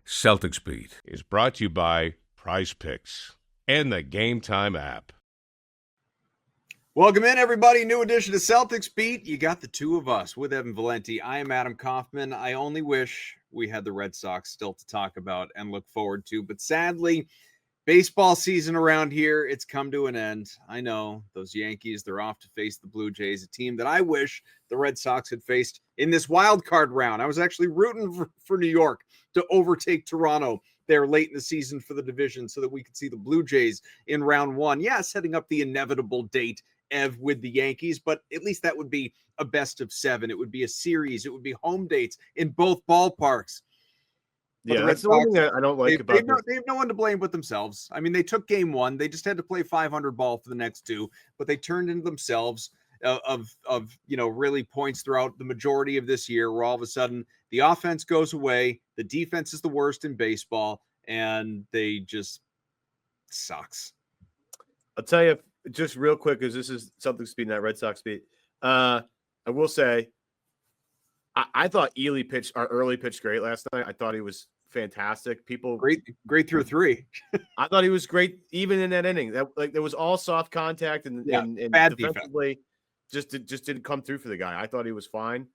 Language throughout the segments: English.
Celtics Beat is brought to you by Prizepicks and the Gametime app. Welcome in, everybody. New edition of Celtics Beat. You got the two of us with Evan Valenti. I am Adam Kaufman. I only wish we had the Red Sox still to talk about and look forward to, but sadly, baseball season around here, it's come to an end. I know those Yankees, they're off to face the Blue Jays, a team that I wish the Red Sox had faced in this wild card round. I was actually rooting for New York to overtake Toronto there late in the season for the division so that we could see the Blue Jays in round one. Yeah, setting up the inevitable date, Ev, with the Yankees, but at least that would be a best of seven. It would be a series. It would be home dates in both ballparks. But yeah, that's the one thing that I don't like about this. They have no one to blame but themselves. I mean, they took game one. They just had to play 500 ball for the next two, but they turned into themselves of really points throughout the majority of this year where all of a sudden the offense goes away. The defense is the worst in baseball, and they just sucks. I'll tell you just real quick, because this is something speaking that Red Sox beat. I will say, I thought Ely early pitched great last night. I thought he was fantastic. People great through three. I thought he was great even in that inning. There was all soft contact and bad defensively just didn't come through for the guy. I thought he was fine.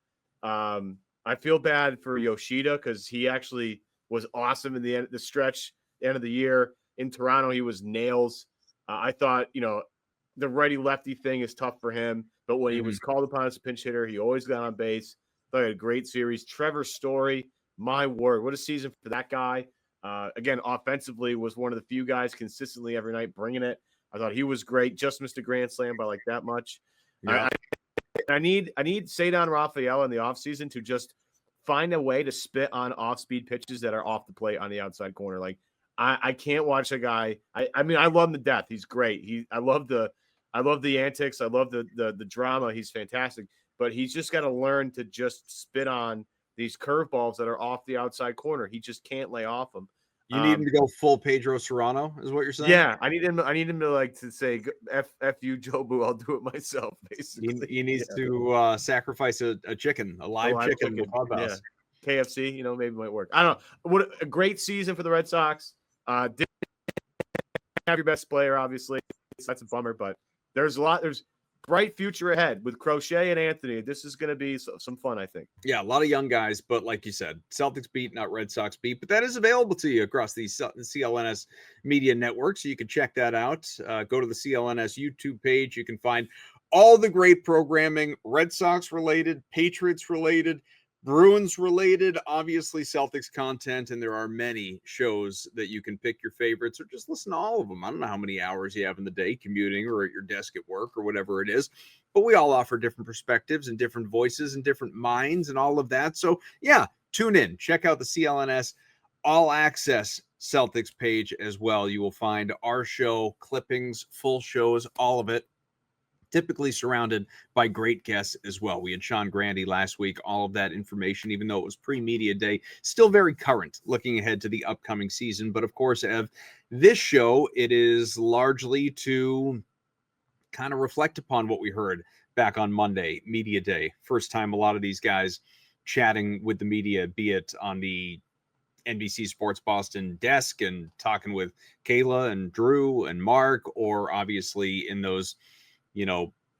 I feel bad for Yoshida because he actually was awesome in the end of the year in Toronto. He was nails. I thought the righty lefty thing is tough for him, but when he was called upon as a pinch hitter, he always got on base. Thought he had a great series. Trevor Story, my word, what a season for that guy. Again, offensively was one of the few guys consistently every night bringing it. I thought he was great. Just missed a grand slam by like that much. Yeah. I need Cedar Rafael in the offseason to just find a way to spit on off-speed pitches that are off the plate on the outside corner. Like I can't watch a guy. I mean, I love him to death. He's great. I love the antics. I love the drama. He's fantastic. But he's just got to learn to just spit on these curveballs that are off the outside corner. He just can't lay off them. You need him to go full Pedro Serrano, is what you're saying? Yeah, I need him to say F you, Jobu. I'll do it myself. Basically, he needs to sacrifice a chicken, a live chicken. Yeah. KFC, maybe might work. I don't know. What a great season for the Red Sox. Didn't have your best player, obviously. That's a bummer, but there's bright future ahead with Crochet and Anthony. This is going to be some fun, I think. Yeah, a lot of young guys, but like you said, Celtics beat, not Red Sox beat. But that is available to you across the CLNS Media Network, so you can check that out. Go to the CLNS YouTube page. You can find all the great programming, Red Sox related, Patriots related, Bruins related, obviously Celtics content, and there are many shows that you can pick your favorites or just listen to all of them. I don't know how many hours you have in the day commuting or at your desk at work or whatever it is, but we all offer different perspectives and different voices and different minds and all of that. So yeah, tune in, check out the CLNS All Access Celtics page as well. You will find our show, clippings, full shows, all of it. Typically surrounded by great guests as well. We had Sean Grandy last week. All of that information, even though it was pre-media day, still very current looking ahead to the upcoming season. But of course, Ev, this show, it is largely to kind of reflect upon what we heard back on Monday, media day. First time a lot of these guys chatting with the media, be it on the NBC Sports Boston desk and talking with Kayla and Drew and Mark, or obviously in those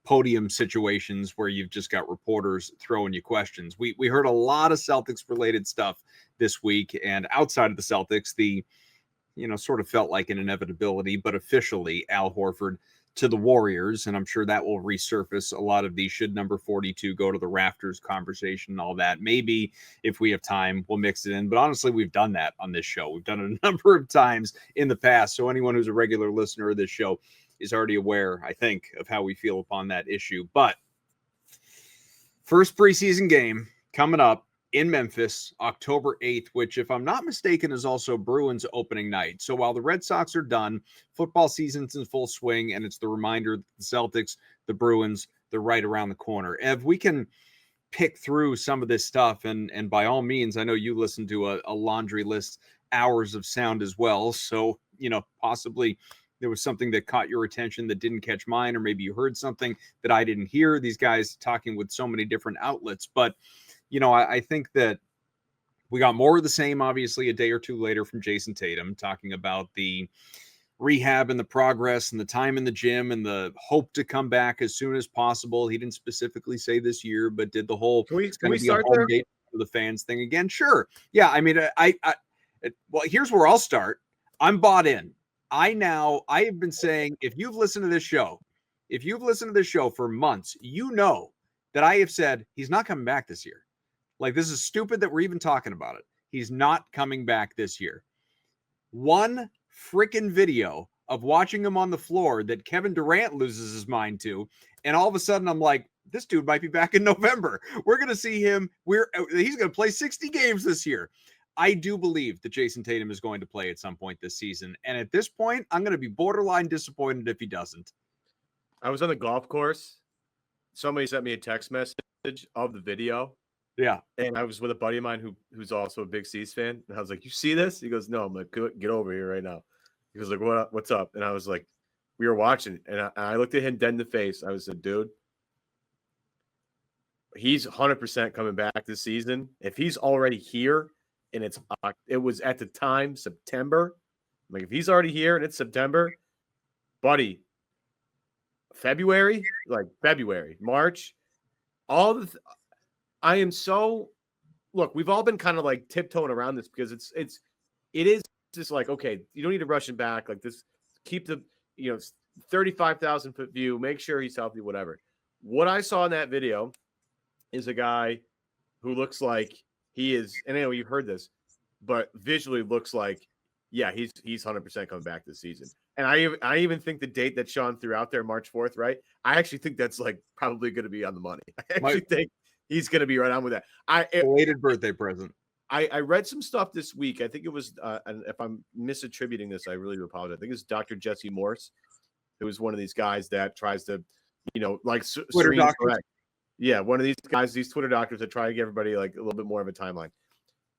podium situations where you've just got reporters throwing you questions. We heard a lot of Celtics related stuff this week, and outside of the Celtics, the, sort of felt like an inevitability, but officially Al Horford to the Warriors. And I'm sure that will resurface a lot of the should number 42 go to the rafters conversation and all that. Maybe if we have time, we'll mix it in. But honestly, we've done that on this show. We've done it a number of times in the past. So anyone who's a regular listener of this show is already aware, I think, of how we feel upon that issue. But first preseason game coming up in Memphis, October 8th, which, if I'm not mistaken, is also Bruins opening night. So while the Red Sox are done, football season's in full swing, and it's the reminder that the Celtics, the Bruins, they're right around the corner. Ev, we can pick through some of this stuff, and by all means, I know you listen to a laundry list, hours of sound as well. So, possibly there was something that caught your attention that didn't catch mine, or maybe you heard something that I didn't hear. These guys talking with so many different outlets. But, I think that We got more of the same, obviously, a day or two later from Jayson Tatum, talking about the rehab and the progress and the time in the gym and the hope to come back as soon as possible. He didn't specifically say this year, but did the whole Can it's we going to be a start home there? game for the fans thing again. Sure. Yeah. I mean, well, here's where I'll start. I'm bought in. I have been saying, if you've listened to this show for months, you know that I have said he's not coming back this year. Like, this is stupid that we're even talking about it. He's not coming back this year. One freaking video of watching him on the floor that Kevin Durant loses his mind to, and all of a sudden I'm like, this dude might be back in November. We're going to see him. He's going to play 60 games this year. I do believe that Jayson Tatum is going to play at some point this season. And at this point, I'm going to be borderline disappointed if he doesn't. I was on the golf course. Somebody sent me a text message of the video. Yeah. And I was with a buddy of mine who's also a big C's fan. And I was like, you see this? He goes, no. I'm like, get over here right now. He goes, like, what's up? And I was like, we were watching. And I looked at him dead in the face. I was like, dude, he's 100% coming back this season. If he's already here and it was at the time September, like if he's already here and it's September, buddy, February, March, I am so look, we've all been kind of like tiptoeing around this because it is just like, okay, you don't need to rush him back. Like this, keep the 35,000 foot view, make sure he's healthy, whatever. What I saw in that video is a guy who looks like he is, and I know you've heard this, but visually looks like, yeah, he's 100% coming back this season. And I even think the date that Sean threw out there, March 4th, right? I actually think that's like probably going to be on the money. I actually think he's going to be right on with that. Belated birthday present. I read some stuff this week. I think it was, and if I'm misattributing this, I really do apologize. I think it's Dr. Jesse Morse, who is one of these guys that tries to, like Twitter doctors. Yeah, one of these guys, these Twitter doctors that try to give everybody like a little bit more of a timeline.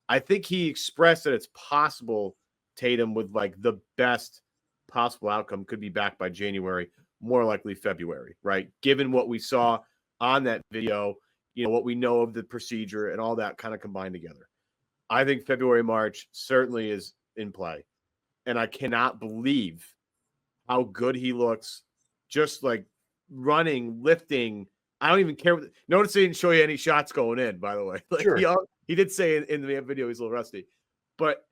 I think he expressed that it's possible Tatum with like the best possible outcome could be back by January, more likely February, right? Given what we saw on that video, what we know of the procedure and all that kind of combined together. I think February, March certainly is in play. And I cannot believe how good he looks, just like running, lifting. I don't even care. Notice he didn't show you any shots going in, by the way. Like sure. He did say in the video he's a little rusty. But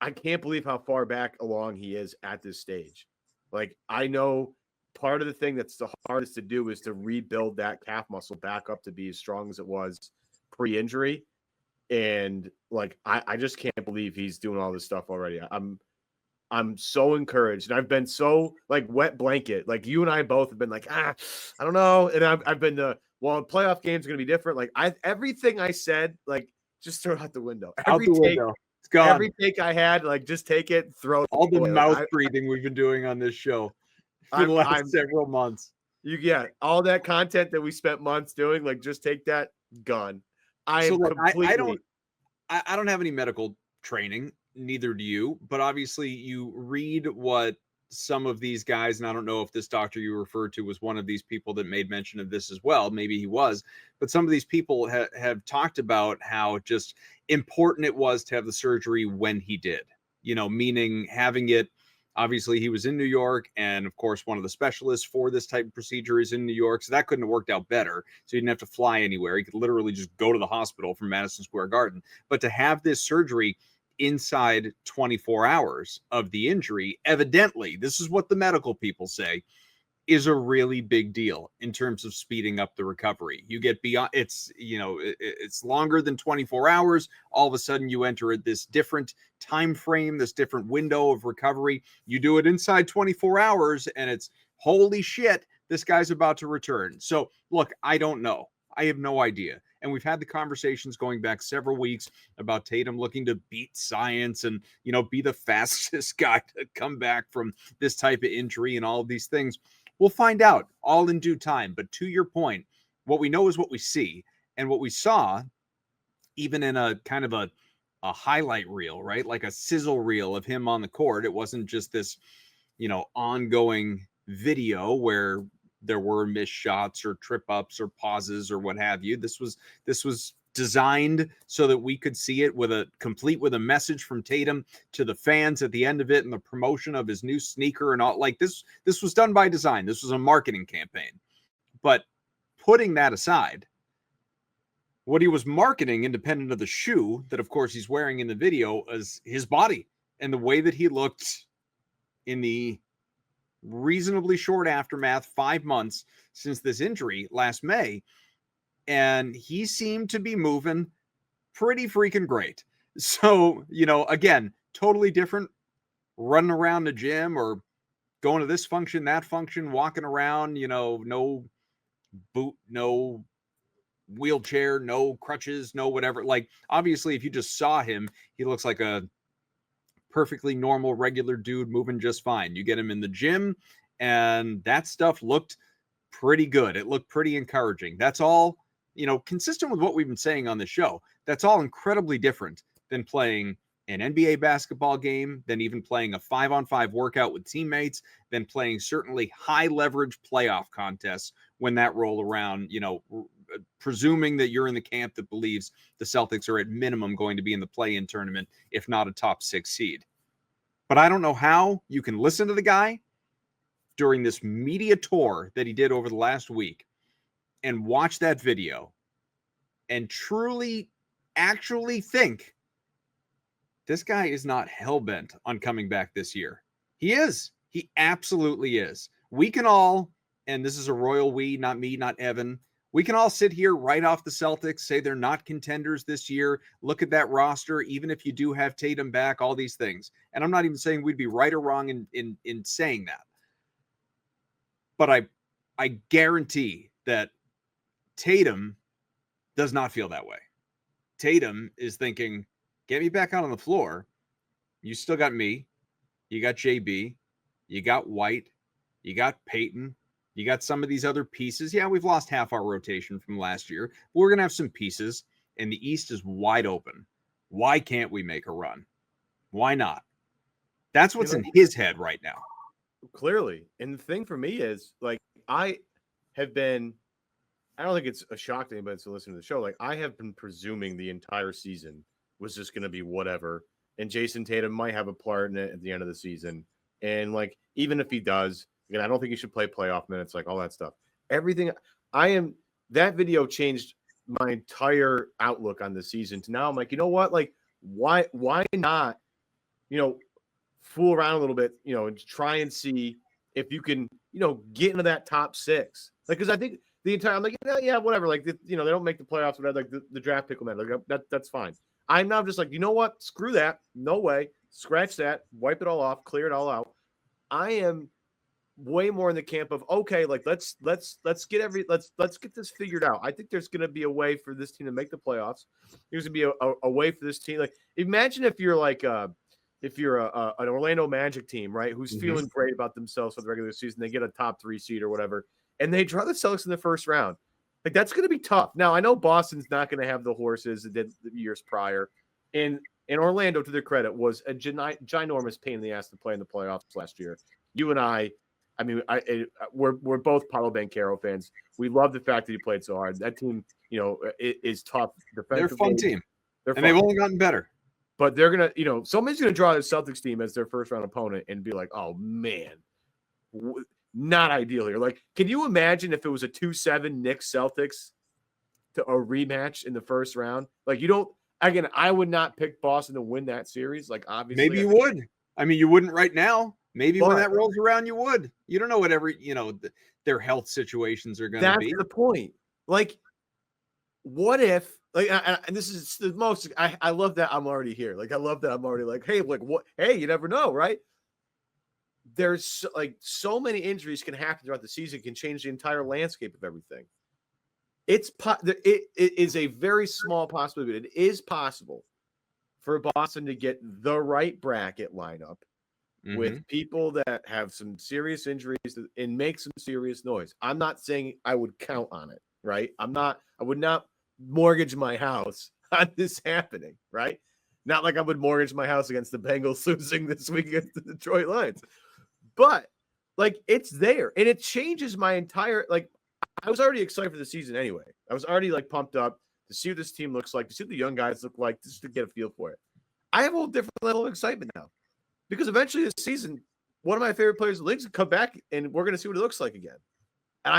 I can't believe how far back along he is at this stage. Like, I know part of the thing that's the hardest to do is to rebuild that calf muscle back up to be as strong as it was pre-injury. And like, I just can't believe he's doing all this stuff already. I'm so encouraged. And I've been so like wet blanket. Like you and I both have been like, I don't know. And I've been playoff games are going to be different. Like everything I said, like just throw it out the window. Every take I had, like just take it, throw it all the away. mouth breathing we've been doing on this show for the last several months. You get all that content that we spent months doing, like just take that, gone. I don't have any medical training, neither do you, but obviously you read what some of these guys, and I don't know if this doctor you referred to was one of these people that made mention of this as well. Maybe he was, but some of these people have talked about how just important it was to have the surgery when he did, meaning having it. Obviously, he was in New York, and of course, one of the specialists for this type of procedure is in New York, so that couldn't have worked out better. So he didn't have to fly anywhere. He could literally just go to the hospital from Madison Square Garden. But to have this surgery inside 24 hours of the injury, evidently, this is what the medical people say, is a really big deal in terms of speeding up the recovery. You get beyond it's longer than 24 hours. All of a sudden you enter this different time frame, this different window of recovery. You do it inside 24 hours and it's holy shit, this guy's about to return. So look, I don't know. I have no idea. And we've had the conversations going back several weeks about Tatum looking to beat science and, be the fastest guy to come back from this type of injury and all of these things. We'll find out all in due time. But to your point, what we know is what we see. And what we saw, even in a kind of a highlight reel, right? Like a sizzle reel of him on the court. It wasn't just this, ongoing video where there were missed shots or trip ups or pauses or what have you. This was designed so that we could see it complete with a message from Tatum to the fans at the end of it and the promotion of his new sneaker and all. Like this was done by design. This was a marketing campaign. But putting that aside, what he was marketing, independent of the shoe that of course he's wearing in the video, is his body and the way that he looked in the reasonably short aftermath, 5 months since this injury last May. And he seemed to be moving pretty freaking great. So, again, totally different running around the gym or going to this function, that function, walking around, no boot, no wheelchair, no crutches, no whatever. Like, obviously, if you just saw him, he looks like a perfectly normal, regular dude moving just fine. You get him in the gym, and that stuff looked pretty good. It looked pretty encouraging. That's all, consistent with what we've been saying on the show. That's all incredibly different than playing an NBA basketball game, than even playing a 5-on-5 workout with teammates, than playing certainly high leverage playoff contests when that roll around, presuming that you're in the camp that believes the Celtics are at minimum going to be in the play-in tournament, if not a top 6 seed. But I don't know how you can listen to the guy during this media tour that he did over the last week and watch that video and truly actually think this guy is not hell-bent on coming back this year. He is. He absolutely is. We can all, and this is a royal we, not me, not Evan, we can all sit here right off the Celtics, say they're not contenders this year. Look at that roster, even if you do have Tatum back, all these things. And I'm not even saying we'd be right or wrong in saying that. But I guarantee that Tatum does not feel that way. Tatum is thinking, get me back out on the floor. You still got me. You got JB. You got White. You got Peyton. You got some of these other pieces. Yeah, we've lost half our rotation from last year. But we're going to have some pieces, and the East is wide open. Why can't we make a run? Why not? That's what's in his head right now. Clearly. And the thing for me is, like, I don't think it's a shock to anybody to listen to the show. Like, I have been presuming the entire season was just going to be whatever. And Jayson Tatum might have a part in it at the end of the season. And, like, even if he does, again, I don't think he should play playoff minutes, like all that stuff. That video changed my entire outlook on the season to now I'm like, you know what? Like, why not, fool around a little bit, and try and see if you can, get into that top 6. Like, because I think the entire, I'm like, yeah, whatever. Like, they don't make the playoffs, whatever. Like, the draft pick will matter. Like, that's fine. I'm now just like, you know what? Screw that. No way. Scratch that. Wipe it all off. Clear it all out. I am way more in the camp of, okay, like let's get this figured out. I think there's going to be a way for this team to make the playoffs. There's going to be a way for this team. Like, imagine if you're like an Orlando Magic team, right? Who's feeling great about themselves for the regular season. They get a top 3 seed or whatever, and they draw the Celtics in the first round. Like, that's going to be tough. Now, I know Boston's not going to have the horses it did the years prior. And Orlando, to their credit, was a ginormous pain in the ass to play in the playoffs last year. You and we're both Paolo Banchero fans. We love the fact that he played so hard. That team, is tough. They're a fun team. And they've only gotten better. But they're going to, somebody's going to draw the Celtics team as their first round opponent and be like, oh, man, not ideal here. Like, can you imagine if it was a 2-7 Knicks Celtics to a rematch in the first round? Like, again, I would not pick Boston to win that series. Like, obviously. Maybe you would. I mean, you wouldn't right now. Maybe when that rolls around, you would. You don't know whatever, their health situations are going to be. That's the point. Like, what if, like, and this is the most, I love that I'm already here. Like, I love that I'm already like, hey, like, what? Hey, you never know, right? There's so many injuries can happen throughout the season, can change the entire landscape of everything. It is a very small possibility, but it is possible for Boston to get the right bracket lineup with people that have some serious injuries and make some serious noise. I'm not saying I would count on it, right? I would not mortgage my house on this happening, right? Not like I would mortgage my house against the Bengals losing this week against the Detroit Lions. But, like, it's there. And it changes my entire, like, I was already excited for the season anyway. I was already, like, pumped up. to see what this team looks like, to see what the young guys look like, just to get a feel for it. I have a whole different level of excitement now because eventually this season, one of my favorite players in the league is going to come back and we're going to see what it looks like again. And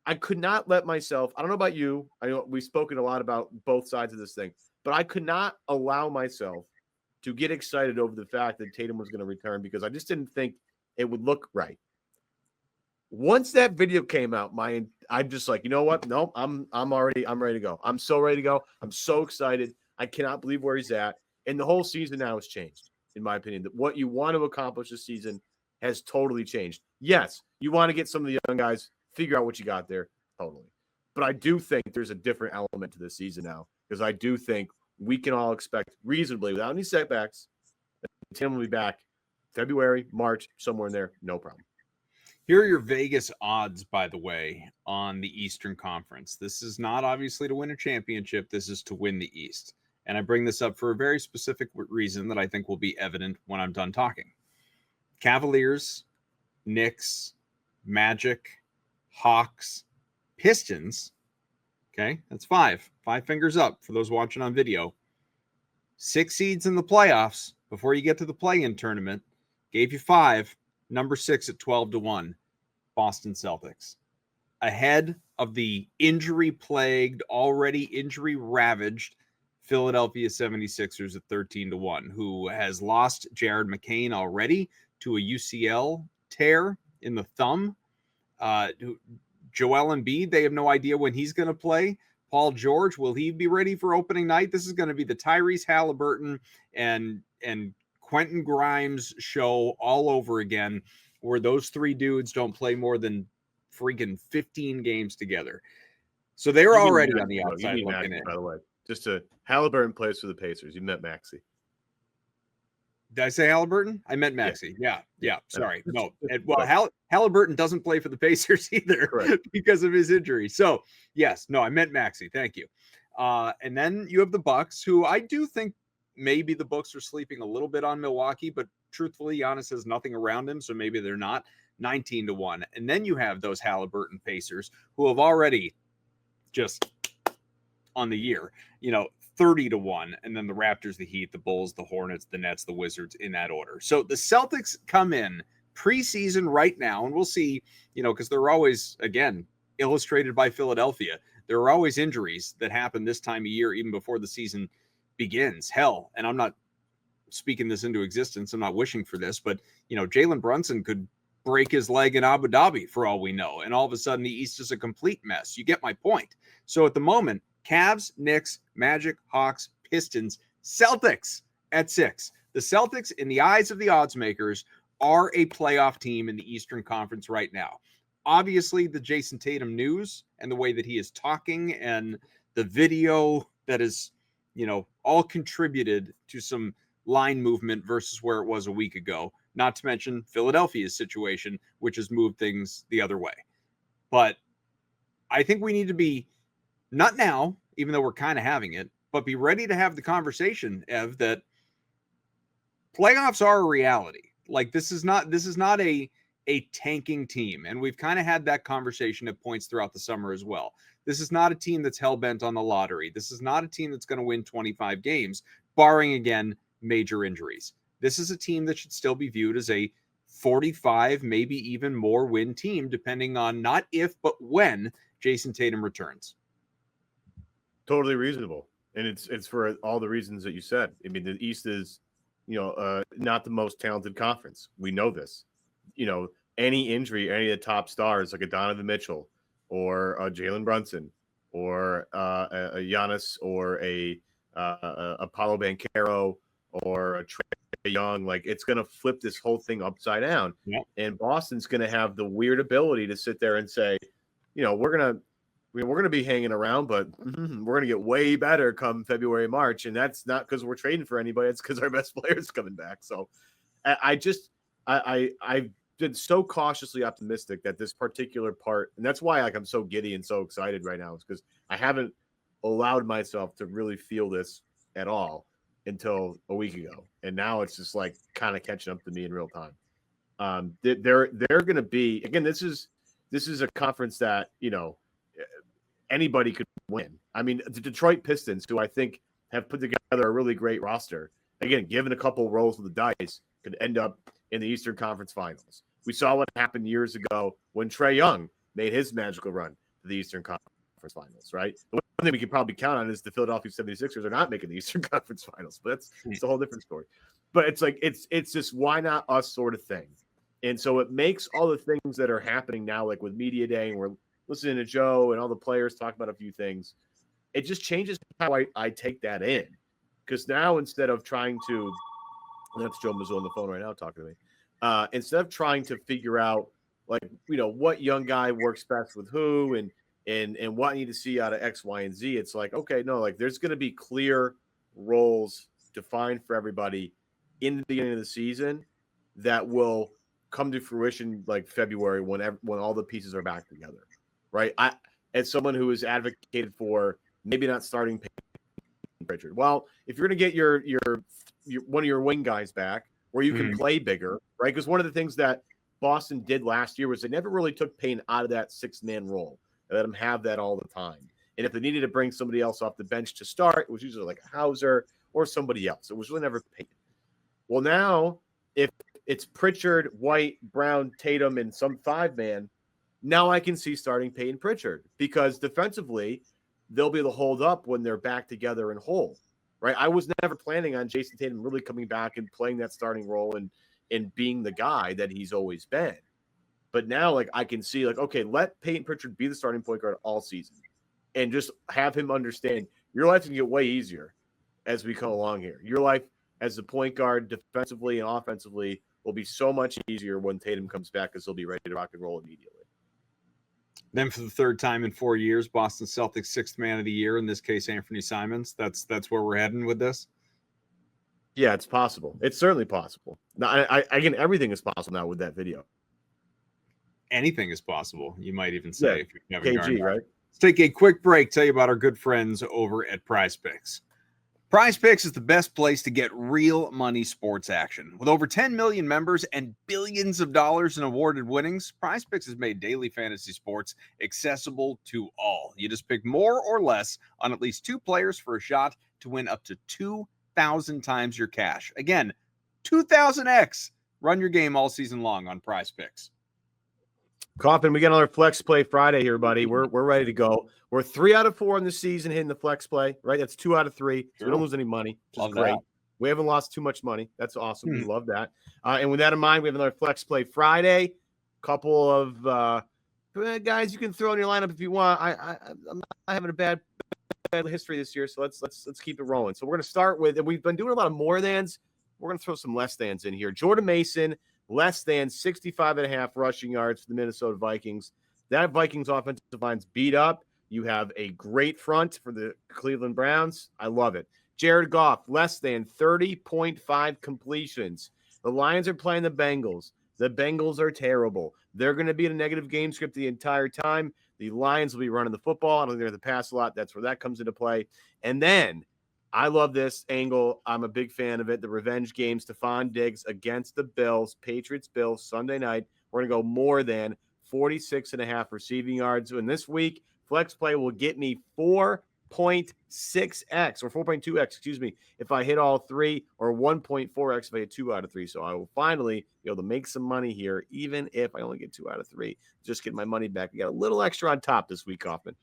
I could not let myself, I don't know about you. I know we've spoken a lot about both sides of this thing, but I could not allow myself to get excited over the fact that Tatum was going to return because I just didn't think it would look right. Once that video came out, I'm just like, you know what? No, I'm ready to go. I'm so ready to go. I'm so excited. I cannot believe where he's at. And the whole season now has changed, in my opinion. That what you want to accomplish this season has totally changed. Yes, you want to get some of the young guys, figure out what you got there, totally. But I do think there's a different element to this season now because I do think we can all expect reasonably, without any setbacks, that Tim will be back February, March, somewhere in there, no problem. Here are your Vegas odds, by the way, on the Eastern Conference. This is not obviously to win a championship. This is to win the East. And I bring this up for a very specific reason that I think will be evident when I'm done talking. Cavaliers, Knicks, Magic, Hawks, Pistons. Okay, that's 5. 5 fingers up for those watching on video. 6 seeds in the playoffs before you get to the play-in tournament. Gave you 5. Number 6 at 12-1, Boston Celtics. Ahead of the injury-plagued, already injury-ravaged Philadelphia 76ers at 13-1, who has lost Jared McCain already to a UCL tear in the thumb. Joel Embiid, they have no idea when he's going to play. Paul George, will he be ready for opening night? This is going to be the Tyrese Halliburton and Quentin Grimes show all over again, where those 3 dudes don't play more than freaking 15 games together. So they were already on the outside looking in. By the way, just Halliburton plays for the Pacers. You met Maxey. Did I say Halliburton? I meant Maxey. Yeah. Sorry. No. Well, Halliburton doesn't play for the Pacers either because of his injury. So, yes. No, I meant Maxey. Thank you. And then you have the Bucks, who I do think maybe the books are sleeping a little bit on Milwaukee, but truthfully, Giannis has nothing around him, so maybe they're not. 19-1. And then you have those Halliburton Pacers who have already just on the year, 30-1, and then the Raptors, the Heat, the Bulls, the Hornets, the Nets, the Wizards, in that order. So the Celtics come in preseason right now, and we'll see, because they're always, again, illustrated by Philadelphia. There are always injuries that happen this time of year, even before the season begins. Hell, and I'm not speaking this into existence. I'm not wishing for this, but, Jalen Brunson could break his leg in Abu Dhabi for all we know. And all of a sudden the East is a complete mess. You get my point. So at the moment, Cavs, Knicks, Magic, Hawks, Pistons, Celtics at 6. The Celtics, in the eyes of the odds makers, are a playoff team in the Eastern Conference right now. Obviously, the Jayson Tatum news and the way that he is talking and the video that is, all contributed to some line movement versus where it was a week ago. Not to mention Philadelphia's situation, which has moved things the other way. But I think we need to be, not now, even though we're kind of having it, but be ready to have the conversation, Ev, that playoffs are a reality. Like this is not a tanking team. And we've kind of had that conversation at points throughout the summer as well. This is not a team that's hell-bent on the lottery. This is not a team that's going to win 25 games, barring, again, major injuries. This is a team that should still be viewed as a 45, maybe even more win team, depending on not if, but when Jayson Tatum returns. Totally reasonable. And it's for all the reasons that you said. I mean, the East is, not the most talented conference. We know this. Any injury, any of the top stars like a Donovan Mitchell or a Jalen Brunson or a Giannis or a Paolo Banchero or a Trae Young, like it's going to flip this whole thing upside down. Yep. And Boston's going to have the weird ability to sit there and say, we're going to be hanging around, but we're going to get way better come February, March. And that's not because we're trading for anybody. It's because our best players coming back. So I've been so cautiously optimistic that this particular part, and that's why I'm so giddy and so excited right now, is because I haven't allowed myself to really feel this at all until a week ago. And now it's just like kind of catching up to me in real time. They're going to be, again, this is a conference that, anybody could win. I mean, the Detroit Pistons, who I think have put together a really great roster, again, given a couple rolls of the dice, could end up in the Eastern Conference Finals. We saw what happened years ago when Trae Young made his magical run to the Eastern Conference Finals, right? The one thing we can probably count on is the Philadelphia 76ers are not making the Eastern Conference Finals, but it's a whole different story. But it's like it's just why not us sort of thing. And so it makes all the things that are happening now, like with Media Day, and we're listening to Joe and all the players talk about a few things. It just changes how I take that in. Because now instead of trying to, that's Joe Mazzulla on the phone right now talking to me. Instead of trying to figure out, like, what young guy works best with who and what I need to see out of X, Y, and Z, it's like, okay, no, like there's going to be clear roles defined for everybody in the beginning of the season that will come to fruition like February when all the pieces are back together, right? I, as someone who has advocated for maybe not starting Pritchard, well, if you're going to get your one of your wing guys back where you can play bigger, right? Because one of the things that Boston did last year was they never really took Payne out of that 6-man role. They let him have that all the time. And if they needed to bring somebody else off the bench to start, it was usually like a Hauser or somebody else. It was really never Payne. Well, now if it's Pritchard, White, Brown, Tatum, and some 5-man, now I can see starting Payton Pritchard because defensively they'll be able to hold up when they're back together and whole, right? I was never planning on Jayson Tatum really coming back and playing that starting role and being the guy that he's always been. But now, like, I can see, like, okay, let Payton Pritchard be the starting point guard all season and just have him understand your life can get way easier as we come along here. Your life as the point guard defensively and offensively will be so much easier when Tatum comes back because he'll be ready to rock and roll immediately. Then for the third time in 4 years, Boston Celtics 6th man of the year, in this case, Anfernee Simons. That's where we're heading with this. Yeah, it's possible. It's certainly possible. Now, again, everything is possible now with that video. Anything is possible, you might even say. Yeah, if you've never KG, right? Let's take a quick break, tell you about our good friends over at Prizepicks. Prizepicks is the best place to get real money sports action. With over 10 million members and billions of dollars in awarded winnings, Prizepicks has made daily fantasy sports accessible to all. You just pick more or less on at least 2 players for a shot to win up to 2,000 times your cash. Again, 2,000x. Run your game all season long on Prizepicks. Coffin, we got another flex play Friday here, buddy. We're ready to go. We're 3 out of 4 in the season hitting the flex play, right? That's 2 out of 3. So we don't lose any money, which is great. We haven't lost too much money. That's awesome. We love that. And with that in mind, we have another flex play Friday. Couple of guys you can throw in your lineup if you want. I'm not having a bad history this year, so let's keep it rolling. So we're going to start with, and we've been doing a lot of more thans. We're going to throw some less thans in here. Jordan Mason, less than 65.5 rushing yards for the Minnesota Vikings. That Vikings offensive line's beat up. You have a great front for the Cleveland Browns. I love it. Jared Goff, less than 30.5 completions. The Lions are playing the Bengals. The Bengals are terrible. They're going to be in a negative game script the entire time. The Lions will be running the football. I don't think they're going to pass a lot. That's where that comes into play. And then I love this angle. I'm a big fan of it. The revenge game, Stephon Diggs against the Bills, Patriots-Bills, Sunday night. We're going to go more than 46.5 receiving yards. And this week, flex play will get me 4.6x or 4.2x, excuse me, if I hit all 3, or 1.4x if I hit 2 out of 3. So I will finally be able to make some money here, even if I only get 2 out of 3. Just get my money back. I got a little extra on top this week, Kaufman.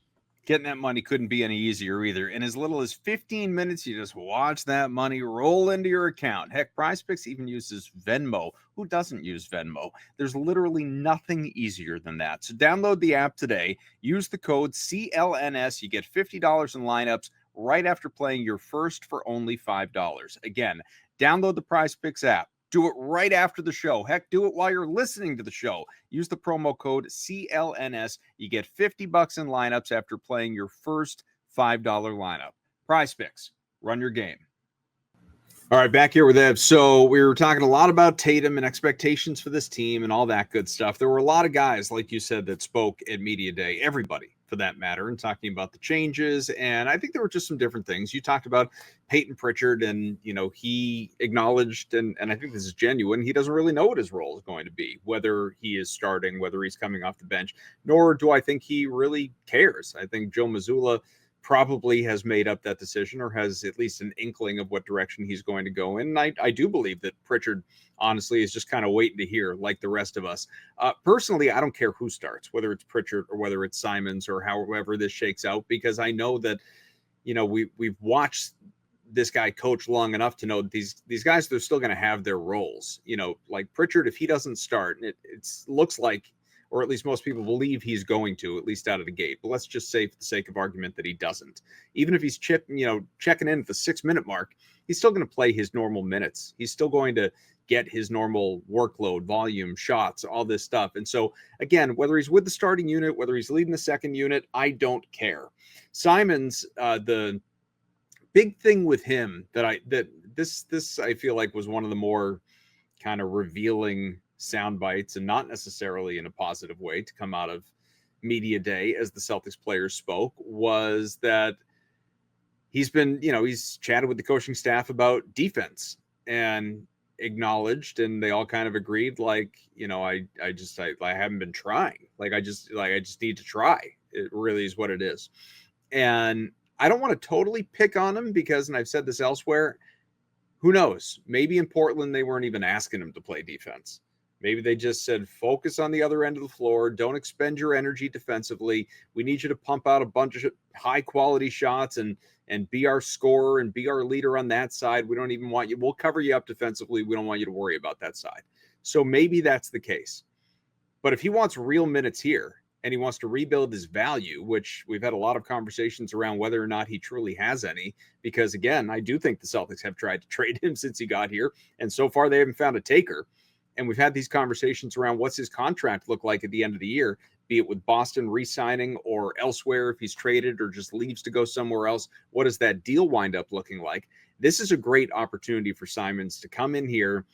Getting that money couldn't be any easier either. In as little as 15 minutes, you just watch that money roll into your account. Heck, Prizepicks even uses Venmo. Who doesn't use Venmo? There's literally nothing easier than that. So download the app today. Use the code CLNS. You get $50 in lineups right after playing your first for only $5. Again, download the Prizepicks app. Do it right after the show. Heck, do it while you're listening to the show. Use the promo code CLNS. You get $50 in lineups after playing your first $5 lineup. Prizepicks, run your game. All right, back here with Ev. So we were talking a lot about Tatum and expectations for this team and all that good stuff. There were a lot of guys, like you said, that spoke at Media Day, everybody for that matter, and talking about the changes. And I think there were just some different things. You talked about Payton Pritchard, and, you know, he acknowledged, and I think this is genuine, he doesn't really know what his role is going to be, whether he is starting, whether he's coming off the bench, nor do I think he really cares. I think Joe Mazzulla probably has made up that decision, or has at least an inkling of what direction he's going to go in. And I do believe that Pritchard, honestly, is just kind of waiting to hear, like the rest of us. Personally, I don't care who starts, whether it's Pritchard or whether it's Simons or however this shakes out, because I know that, we've watched this guy coach long enough to know that these guys, they're still going to have their roles. Like Pritchard, if he doesn't start, it looks like, or at least most people believe he's going to, at least out of the gate. But let's just say, for the sake of argument, that he doesn't. Even if he's checking in at the 6-minute mark, he's still going to play his normal minutes. He's still going to get his normal workload, volume, shots, all this stuff. And so, again, whether he's with the starting unit, whether he's leading the second unit, I don't care. Simons, the big thing with him that this I feel like was one of the more kind of revealing sound bites, and not necessarily in a positive way, to come out of media day as the Celtics players spoke, was that he's chatted with the coaching staff about defense and acknowledged, and they all kind of agreed, like, I haven't been trying. Like, I just need to try. It really is what it is. And I don't want to totally pick on him, because, and I've said this elsewhere, who knows? Maybe in Portland, they weren't even asking him to play defense. Maybe they just said, focus on the other end of the floor. Don't expend your energy defensively. We need you to pump out a bunch of high quality shots and be our scorer and be our leader on that side. We don't even want you. We'll cover you up defensively. We don't want you to worry about that side. So maybe that's the case. But if he wants real minutes here and he wants to rebuild his value, which we've had a lot of conversations around whether or not he truly has any, because, again, I do think the Celtics have tried to trade him since he got here, and so far they haven't found a taker. And we've had these conversations around what's his contract look like at the end of the year, be it with Boston re-signing or elsewhere if he's traded or just leaves to go somewhere else. What does that deal wind up looking like? This is a great opportunity for Simons to come in here,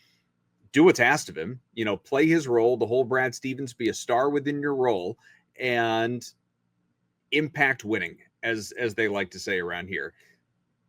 do what's asked of him, play his role, the whole Brad Stevens, be a star within your role, and impact winning, as they like to say around here.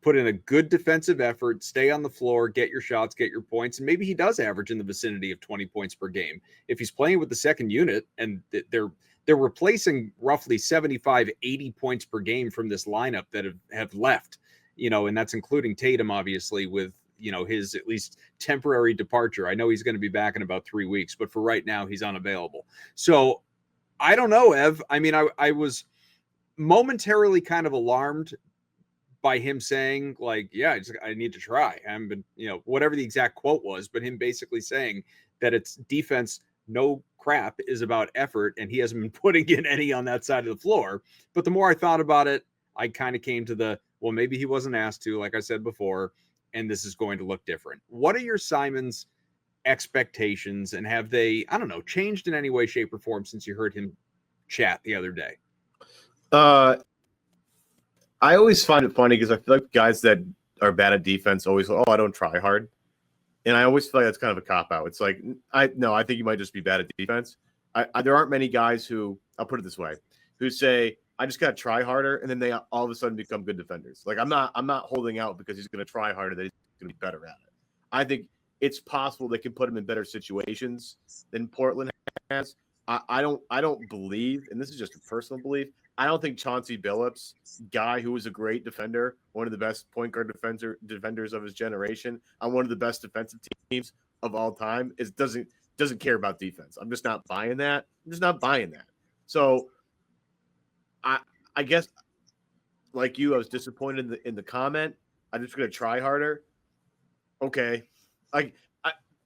Put in a good defensive effort, stay on the floor, get your shots, get your points, and maybe he does average in the vicinity of 20 points per game. If he's playing with the second unit and they're replacing roughly 75, 80 points per game from this lineup that have left, and that's including Tatum, obviously, with, his at least temporary departure. I know he's going to be back in about 3 weeks, but for right now, he's unavailable. So I don't know, Ev. I mean, I was momentarily kind of alarmed by him saying, like, yeah, I need to try. I haven't been, whatever the exact quote was, but him basically saying that it's defense, no crap, is about effort, and he hasn't been putting in any on that side of the floor. But the more I thought about it, I kind of came to well, maybe he wasn't asked to, like I said before, and this is going to look different. What are your Simons expectations, and have they, I don't know, changed in any way, shape, or form since you heard him chat the other day? I always find it funny because I feel like guys that are bad at defense always, I don't try hard. And I always feel like that's kind of a cop-out. It's like, I think you might just be bad at defense. There aren't many guys who, I'll put it this way, who say, I just got to try harder, and then they all of a sudden become good defenders. Like, I'm not holding out because he's going to try harder that he's going to be better at it. I think it's possible they can put him in better situations than Portland has. I don't believe, and this is just a personal belief, I don't think Chauncey Billups, guy who was a great defender, one of the best point guard defenders of his generation, on one of the best defensive teams of all time, doesn't care about defense. I'm just not buying that. So I guess, like you, I was disappointed in the comment. I'm just going to try harder. Okay.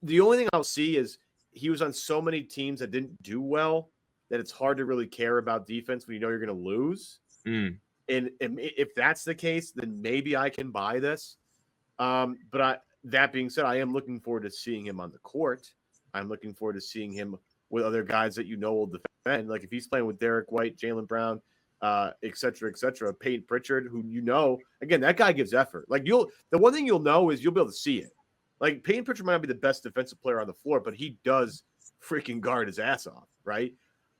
The only thing I'll see is he was on so many teams that didn't do well that it's hard to really care about defense when you know you're going to lose. And if that's the case, then maybe I can buy this. But that being said, I am looking forward to seeing him on the court. I'm looking forward to seeing him with other guys that will defend. Like if he's playing with Derek White, Jaylen Brown, et cetera, Peyton Pritchard, who again, that guy gives effort. Like the one thing you'll know is you'll be able to see it. Like Peyton Pritchard might not be the best defensive player on the floor, but he does freaking guard his ass off, right?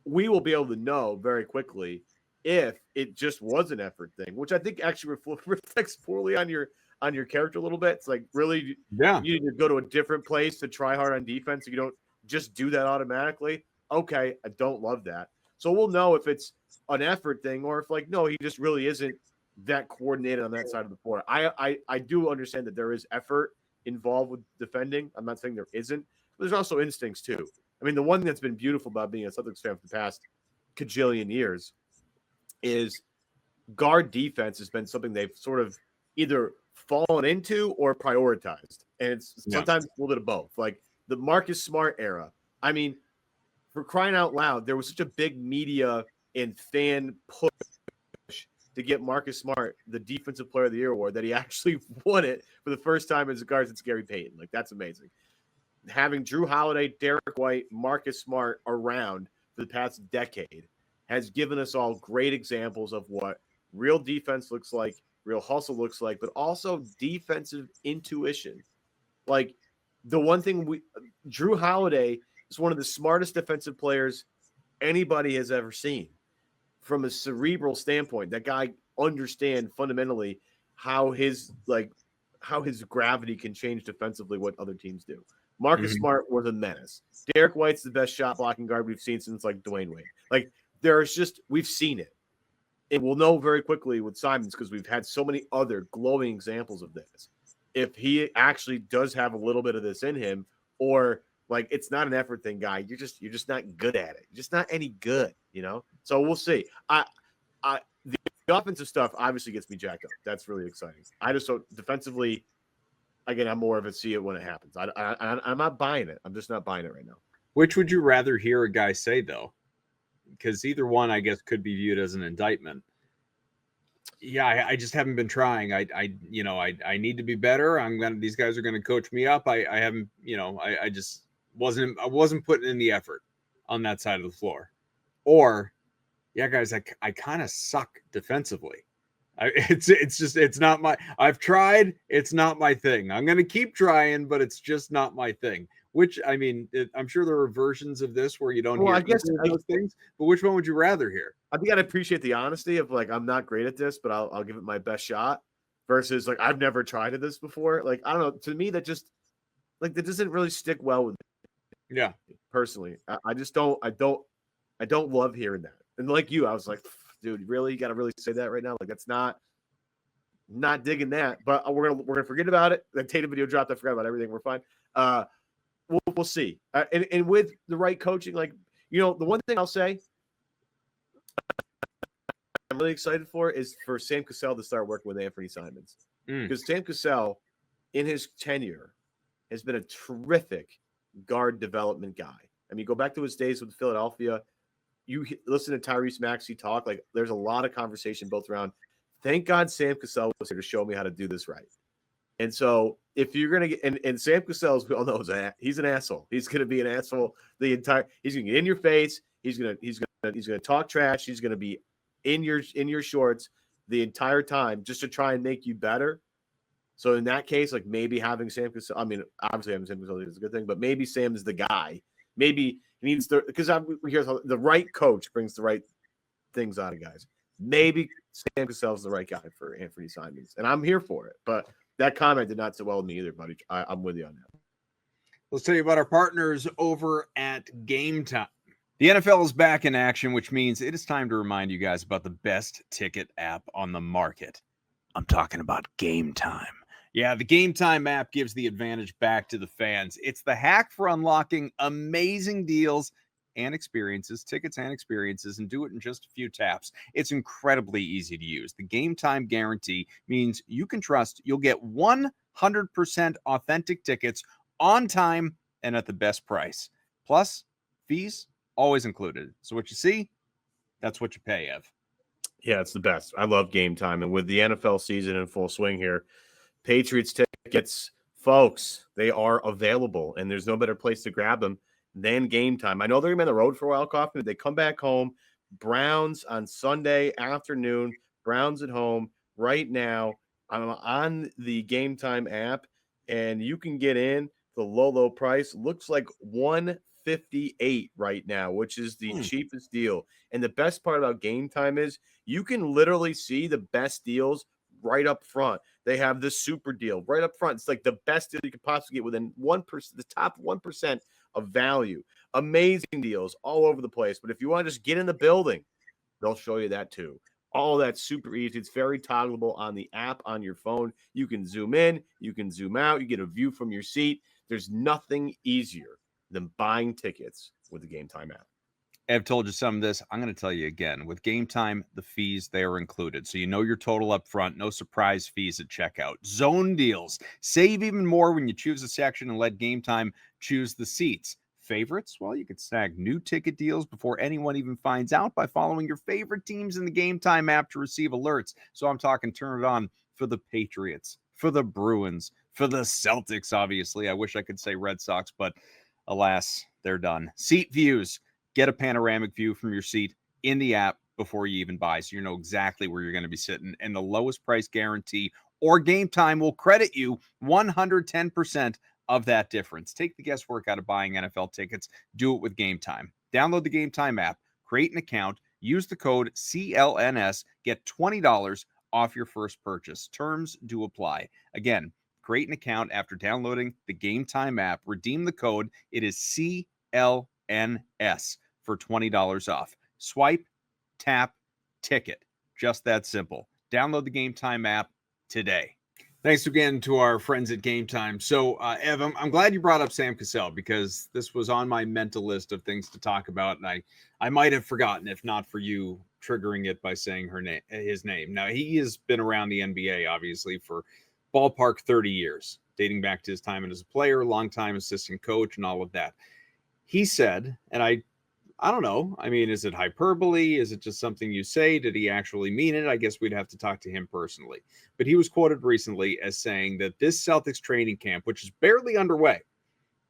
We will be able to know very quickly if it just was an effort thing, which I think actually reflects poorly on your character a little bit. It's like, really, you need to go to a different place to try hard on defense. You don't just do that automatically. Okay, I don't love that. So we'll know if it's an effort thing or if, like, no, he just really isn't that coordinated on that side of the floor. I do understand that there is effort involved with defending. I'm not saying there isn't, but there's also instincts too. I mean, the one thing that's been beautiful about being a Celtics fan for the past cajillion years is guard defense has been something they've sort of either fallen into or prioritized. And it's sometimes a little bit of both. Like the Marcus Smart era. I mean, for crying out loud, there was such a big media and fan push to get Marcus Smart the Defensive Player of the Year award that he actually won it for the first time as a guard since Gary Payton. Like, that's amazing. Having Drew Holiday, Derek White, Marcus Smart around for the past decade has given us all great examples of what real defense looks like, real hustle looks like, but also defensive intuition. Like, the one thing Drew Holiday is one of the smartest defensive players anybody has ever seen. From a cerebral standpoint, that guy understands fundamentally how his gravity can change defensively what other teams do. Marcus Smart was a menace. Derek White's the best shot blocking guard we've seen since like Dwayne Wade. Like, we've seen it. And we'll know very quickly with Simons because we've had so many other glowing examples of this. If he actually does have a little bit of this in him, or like it's not an effort thing, guy, you're just not good at it. You're just not any good, you know? So we'll see. The offensive stuff obviously gets me jacked up. That's really exciting. I just don't defensively. Again, I'm more of a see it when it happens. I'm not buying it. I'm just not buying it right now. Which would you rather hear a guy say, though? Because either one, I guess, could be viewed as an indictment. Yeah, I just haven't been trying. I need to be better. These guys are gonna coach me up. I haven't, I just wasn't putting in the effort on that side of the floor. Or, yeah, guys, I kind of suck defensively. It's not my. I've tried. It's not my thing. I'm gonna keep trying, but it's just not my thing. Which, I mean, I'm sure there are versions of this where you don't hear those things. But which one would you rather hear? I think I'd appreciate the honesty of like, I'm not great at this, but I'll give it my best shot. Versus like, I've never tried this before. Like, I don't know. To me, that just like that doesn't really stick well with me. Yeah, personally, I just don't. I don't love hearing that. And like you, I was like, dude, really? You got to really say that right now? Like, that's not digging that. But we're gonna forget about it. That Tatum video dropped. I forgot about everything. We're fine. We'll see. And with the right coaching, like, the one thing I'll say I'm really excited for is for Sam Cassell to start working with Anfernee Simons. Because Sam Cassell, in his tenure, has been a terrific guard development guy. I mean, go back to his days with Philadelphia. You listen to Tyrese Maxey talk, like there's a lot of conversation both around, thank God Sam Cassell was here to show me how to do this right. And so if you're going to get, and Sam Cassell, as we all know, he's an asshole. He's going to be an asshole he's going to get in your face. He's going to talk trash. He's going to be in your shorts the entire time just to try and make you better. So in that case, like maybe having Sam Cassell, I mean, obviously having Sam Cassell is a good thing, but maybe Sam is the guy. Maybe he needs to, because here's how the right coach brings the right things out of guys. Maybe Sam Cassell is the right guy for Anfernee Simons, and I'm here for it. But that comment did not sit well with me either, buddy. I'm with you on that. Let's tell you about our partners over at Gametime. The NFL is back in action, which means it is time to remind you guys about the best ticket app on the market. I'm talking about Gametime. Yeah, the Gametime app gives the advantage back to the fans. It's the hack for unlocking amazing deals and experiences, tickets and experiences, and do it in just a few taps. It's incredibly easy to use. The Gametime guarantee means you can trust you'll get 100% authentic tickets on time and at the best price. Plus, fees always included. So what you see, that's what you pay, Ev. Yeah, it's the best. I love Gametime. And with the NFL season in full swing here, Patriots tickets, folks, they are available, and there's no better place to grab them than Gametime. I know they're going to be on the road for a while, Kaufman, but they come back home. Browns on Sunday afternoon. Browns at home right now. I'm on the Gametime app, and you can get in the low price. Looks like $158 right now, which is the cheapest deal. And the best part about Gametime is you can literally see the best deals right up front. They have the super deal right up front. It's like the best deal you could possibly get within 1%, the top 1% of value. Amazing deals all over the place. But if you want to just get in the building, they'll show you that too. All that's super easy. It's very toggleable on the app on your phone. You can zoom in, you can zoom out, you get a view from your seat. There's nothing easier than buying tickets with the Gametime app. I've told you some of this. I'm going to tell you again. With Gametime, the fees, they are included. So you know your total up front, no surprise fees at checkout. Zone deals. Save even more when you choose a section and let Gametime choose the seats. Favorites? Well, you can snag new ticket deals before anyone even finds out by following your favorite teams in the Gametime app to receive alerts. So I'm talking turn it on for the Patriots, for the Bruins, for the Celtics, obviously. I wish I could say Red Sox, but alas, they're done. Seat views. Get a panoramic view from your seat in the app before you even buy, so you know exactly where you're going to be sitting. And the lowest price guarantee or Gametime will credit you 110% of that difference. Take the guesswork out of buying NFL tickets. Do it with Gametime. Download the Gametime app, create an account, use the code CLNS, get $20 off your first purchase. Terms do apply. Again, create an account after downloading the Gametime app. Redeem the code. It is CLNS for $20 off. Swipe, tap, ticket. Just that simple. Download the Gametime app today. Thanks again to our friends at Gametime. So, Ev, I'm glad you brought up Sam Cassell because this was on my mental list of things to talk about, and I might have forgotten if not for you triggering it by saying his name. Now, he has been around the NBA, obviously, for ballpark 30 years, dating back to his time as a player, longtime assistant coach, and all of that. He said, and I don't know. I mean, is it hyperbole? Is it just something you say? Did he actually mean it? I guess we'd have to talk to him personally. But he was quoted recently as saying that this Celtics training camp, which is barely underway,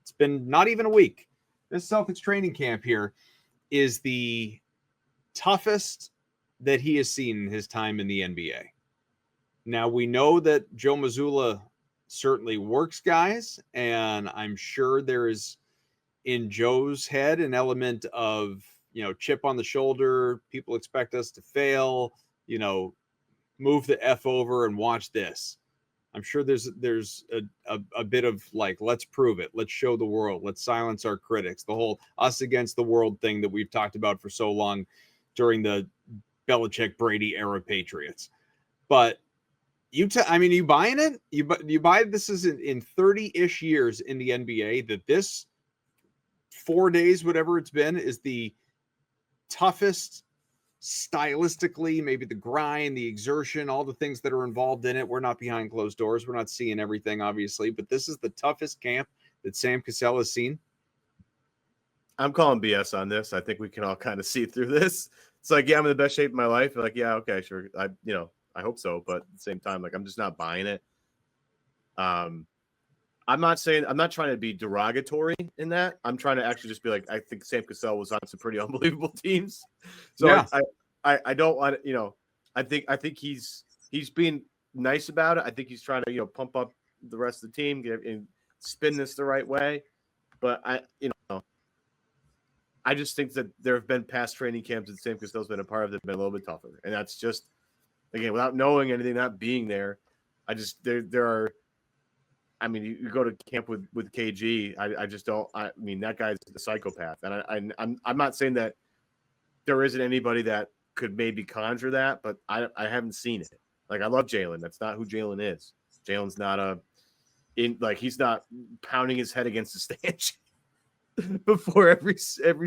it's been not even a week. This Celtics training camp here is the toughest that he has seen in his time in the NBA. Now, we know that Joe Mazzulla certainly works guys, and I'm sure there is in Joe's head an element of, chip on the shoulder. People expect us to fail, move the F over and watch this. I'm sure there's a bit of like, let's prove it. Let's show the world. Let's silence our critics. The whole us against the world thing that we've talked about for so long during the Belichick Brady era Patriots. But you buying it? You buy this is in 30-ish years in the NBA that this 4 days, whatever it's been, is the toughest stylistically, maybe the grind, the exertion, all the things that are involved in it. We're not behind closed doors. We're not seeing everything, obviously, but this is the toughest camp that Sam Cassell has seen. I'm calling BS on this. I think we can all kind of see through this. It's like, yeah, I'm in the best shape of my life. Like, yeah, okay, sure. I hope so. But at the same time, like, I'm just not buying it. I'm not trying to be derogatory in that. I'm trying to actually just be like, I think Sam Cassell was on some pretty unbelievable teams. So yeah. I don't want to, I think he's being nice about it. I think he's trying to, pump up the rest of the team and spin this the right way. But I just think that there have been past training camps that Sam Cassell's been a part of that have been a little bit tougher. And that's just, again, without knowing anything, not being there, there are, I mean, you go to camp with KG. I just don't. I mean, that guy's a psychopath, and I'm not saying that there isn't anybody that could maybe conjure that, but I haven't seen it. Like, I love Jaylen. That's not who Jaylen is. Jaylen's not he's not pounding his head against the stanchion before every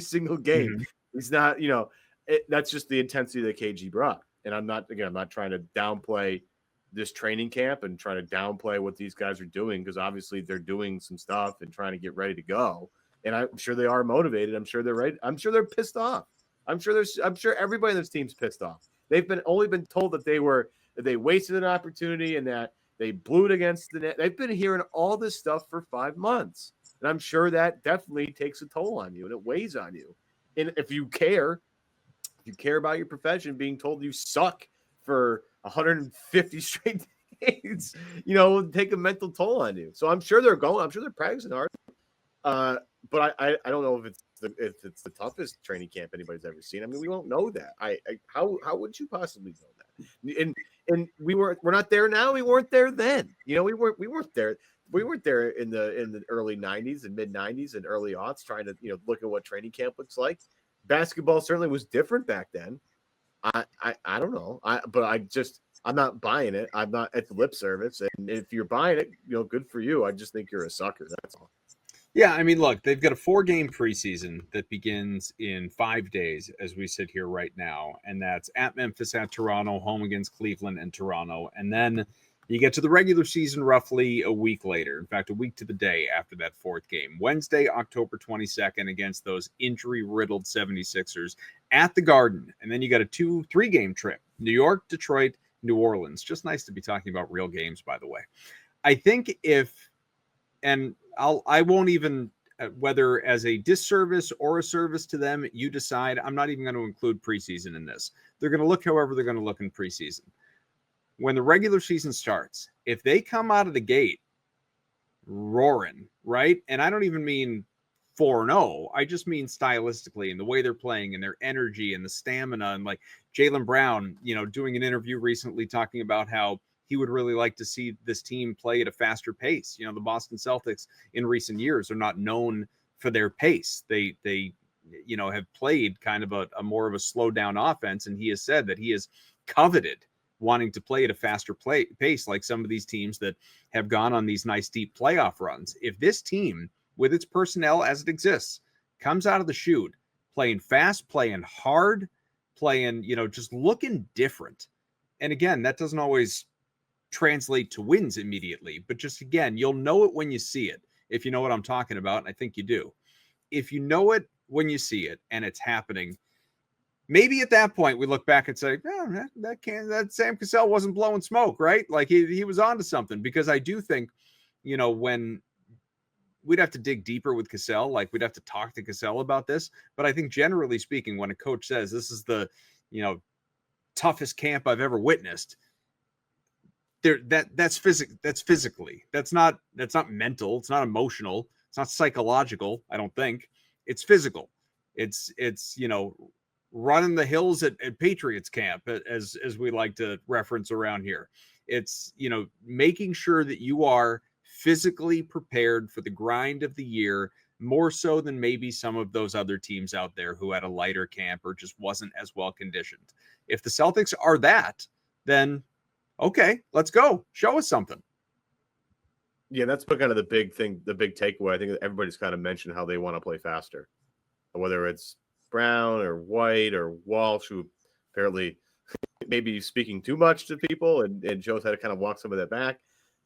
single game. Mm-hmm. He's not. That's just the intensity that KG brought. And I'm not trying to downplay this training camp and trying to downplay what these guys are doing, because obviously they're doing some stuff and trying to get ready to go. And I'm sure they are motivated. I'm sure they're ready. I'm sure they're pissed off. I'm sure everybody in this team's pissed off. They've only been told that they wasted an opportunity and that they blew it against the net. They've been hearing all this stuff for 5 months. And I'm sure that definitely takes a toll on you and it weighs on you. And if you care about your profession, being told you suck for 150 straight days, take a mental toll on you. So I'm sure they're practicing hard. But I don't know if it's the toughest training camp anybody's ever seen. I mean, we won't know that. How would you possibly know that? And we're not there now. We weren't there then. We weren't there. We weren't there in the early 90s and mid 90s and early aughts trying to look at what training camp looks like. Basketball certainly was different back then. I don't know. I'm not buying it. I'm not at the lip service. And if you're buying it, good for you. I just think you're a sucker. That's all. Yeah, I mean, look, they've got a 4-game preseason that begins in 5 days as we sit here right now. And that's at Memphis, at Toronto, home against Cleveland and Toronto. And then you get to the regular season roughly a week later. In fact, a week to the day after that 4th game. Wednesday, October 22nd against those injury-riddled 76ers at the Garden. And then you got a 2-3-game trip. New York, Detroit, New Orleans. Just nice to be talking about real games, by the way. I think I won't even, whether as a disservice or a service to them, you decide. I'm not even going to include preseason in this. They're going to look however they're going to look in preseason. When the regular season starts, if they come out of the gate roaring, right? And I don't even mean 4-0. I just mean stylistically and the way they're playing and their energy and the stamina. And like Jaylen Brown, doing an interview recently talking about how he would really like to see this team play at a faster pace. The Boston Celtics in recent years are not known for their pace. They have played kind of a more of a slow down offense. And he has said that he has coveted wanting to play at a faster pace, like some of these teams that have gone on these nice deep playoff runs. If this team, with its personnel as it exists, comes out of the chute playing fast, playing hard, playing, just looking different. And again, that doesn't always translate to wins immediately, but just again, you'll know it when you see it, if you know what I'm talking about, and I think you do. If you know it when you see it and it's happening, maybe at that point we look back and say, that Sam Cassell wasn't blowing smoke, right? Like he was onto something, because I do think, when we'd have to dig deeper with Cassell, like we'd have to talk to Cassell about this, but I think generally speaking, when a coach says this is the, toughest camp I've ever witnessed, that's physically, that's not mental, it's not emotional, it's not psychological. I don't think it's physical. It's running the hills at Patriots camp, as we like to reference around here. It's making sure that you are physically prepared for the grind of the year, more so than maybe some of those other teams out there who had a lighter camp or just wasn't as well conditioned. If the Celtics are that, then okay, let's go. Show us something. Yeah, that's kind of the big thing, the big takeaway. I think that everybody's kind of mentioned how they want to play faster, whether it's Brown or White or Walsh, who apparently maybe speaking too much to people, and Joe's had to kind of walk some of that back.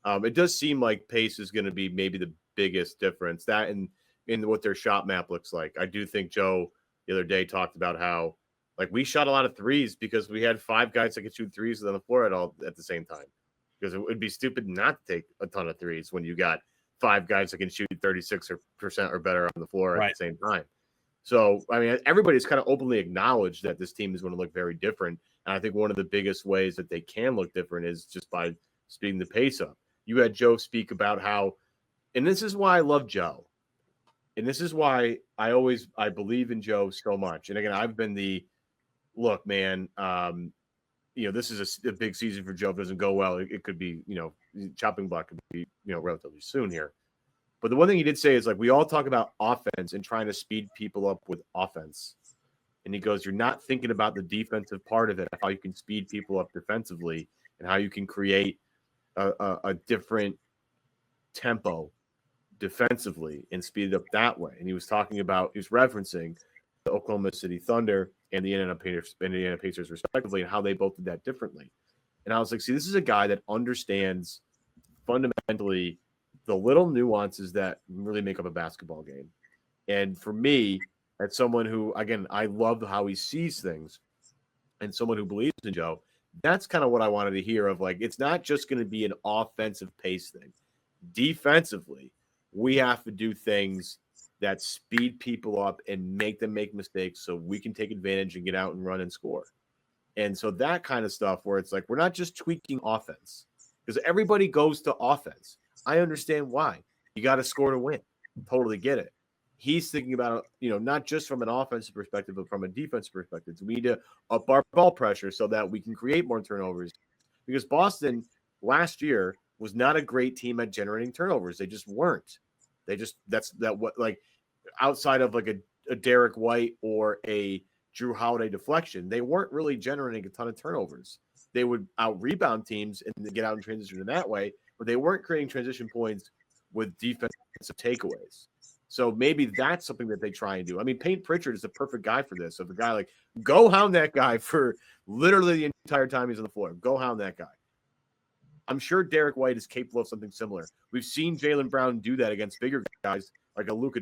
It does seem like pace is going to be maybe the biggest difference, that in what their shot map looks like. I do think Joe the other day talked about how, like, we shot a lot of threes because we had 5 guys that could shoot threes on the floor at the same time. Because it would be stupid not to take a ton of threes when you got 5 guys that can shoot 36% or better on the floor at the same time. So, I mean, everybody's kind of openly acknowledged that this team is going to look very different. And I think one of the biggest ways that they can look different is just by speeding the pace up. You had Joe speak about how, and this is why I love Joe. And this is why I believe in Joe so much. And again, I've been look, man, this is a big season for Joe. If it doesn't go well, it could be, chopping block could be, relatively soon here. But the one thing he did say is, like, we all talk about offense and trying to speed people up with offense. And he goes, you're not thinking about the defensive part of it, how you can speed people up defensively and how you can create a different tempo defensively and speed it up that way. And he was referencing the Oklahoma City Thunder and the Indiana Pacers respectively, and how they both did that differently. And I was like, see, this is a guy that understands fundamentally the little nuances that really make up a basketball game. And for me, as someone who, again, I love how he sees things, and someone who believes in Joe, that's kind of what I wanted to hear of. Like, it's not just going to be an offensive pace thing. Defensively, we have to do things that speed people up and make them make mistakes so we can take advantage and get out and run and score. And so that kind of stuff where it's like, we're not just tweaking offense, because everybody goes to offense. I understand why. You got to score to win. Totally get it. He's thinking about, not just from an offensive perspective, but from a defensive perspective. So we need to up our ball pressure so that we can create more turnovers, because Boston last year was not a great team at generating turnovers. They just weren't. Outside of like a Derek White or a Drew Holiday deflection. They weren't really generating a ton of turnovers. They would out rebound teams and get out in transition in that way, but they weren't creating transition points with defensive takeaways. So maybe that's something that they try and do. I mean, Payne Pritchard is the perfect guy for this. Of a guy like, go hound that guy for literally the entire time he's on the floor. Go hound that guy. I'm sure Derek White is capable of something similar. We've seen Jaylen Brown do that against bigger guys like a Luka.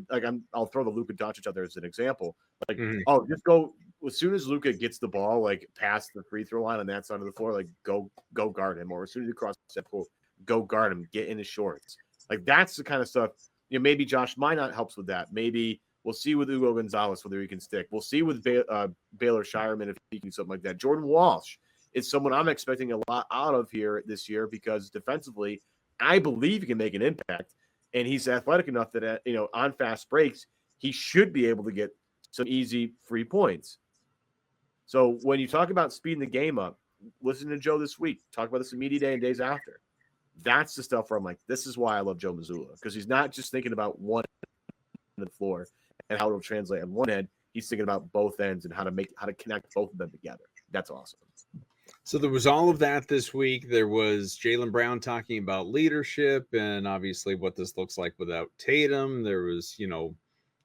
I'll throw the Luka Doncic out there as an example. Like, just go as soon as Luka gets the ball, like past the free throw line on that side of the floor, like go guard him. Or as soon as you cross that pool, go guard him. Get in his shorts. Like that's the kind of stuff. Maybe Josh Minot helps with that. Maybe we'll see with Hugo Gonzalez whether he can stick. We'll see with Baylor Shireman if he can do something like that. Jordan Walsh is someone I'm expecting a lot out of here this year because defensively, I believe he can make an impact, and he's athletic enough that on fast breaks he should be able to get some easy free points. So when you talk about speeding the game up, listen to Joe this week. Talk about this in media day and days after. That's the stuff where I'm like, this is why I love Joe Mazzulla, because he's not just thinking about one end of the floor and how it'll translate on one end. He's thinking about both ends and how to connect both of them together. That's awesome. So there was all of that this week. There was Jaylen Brown talking about leadership and obviously what this looks like without Tatum. There was,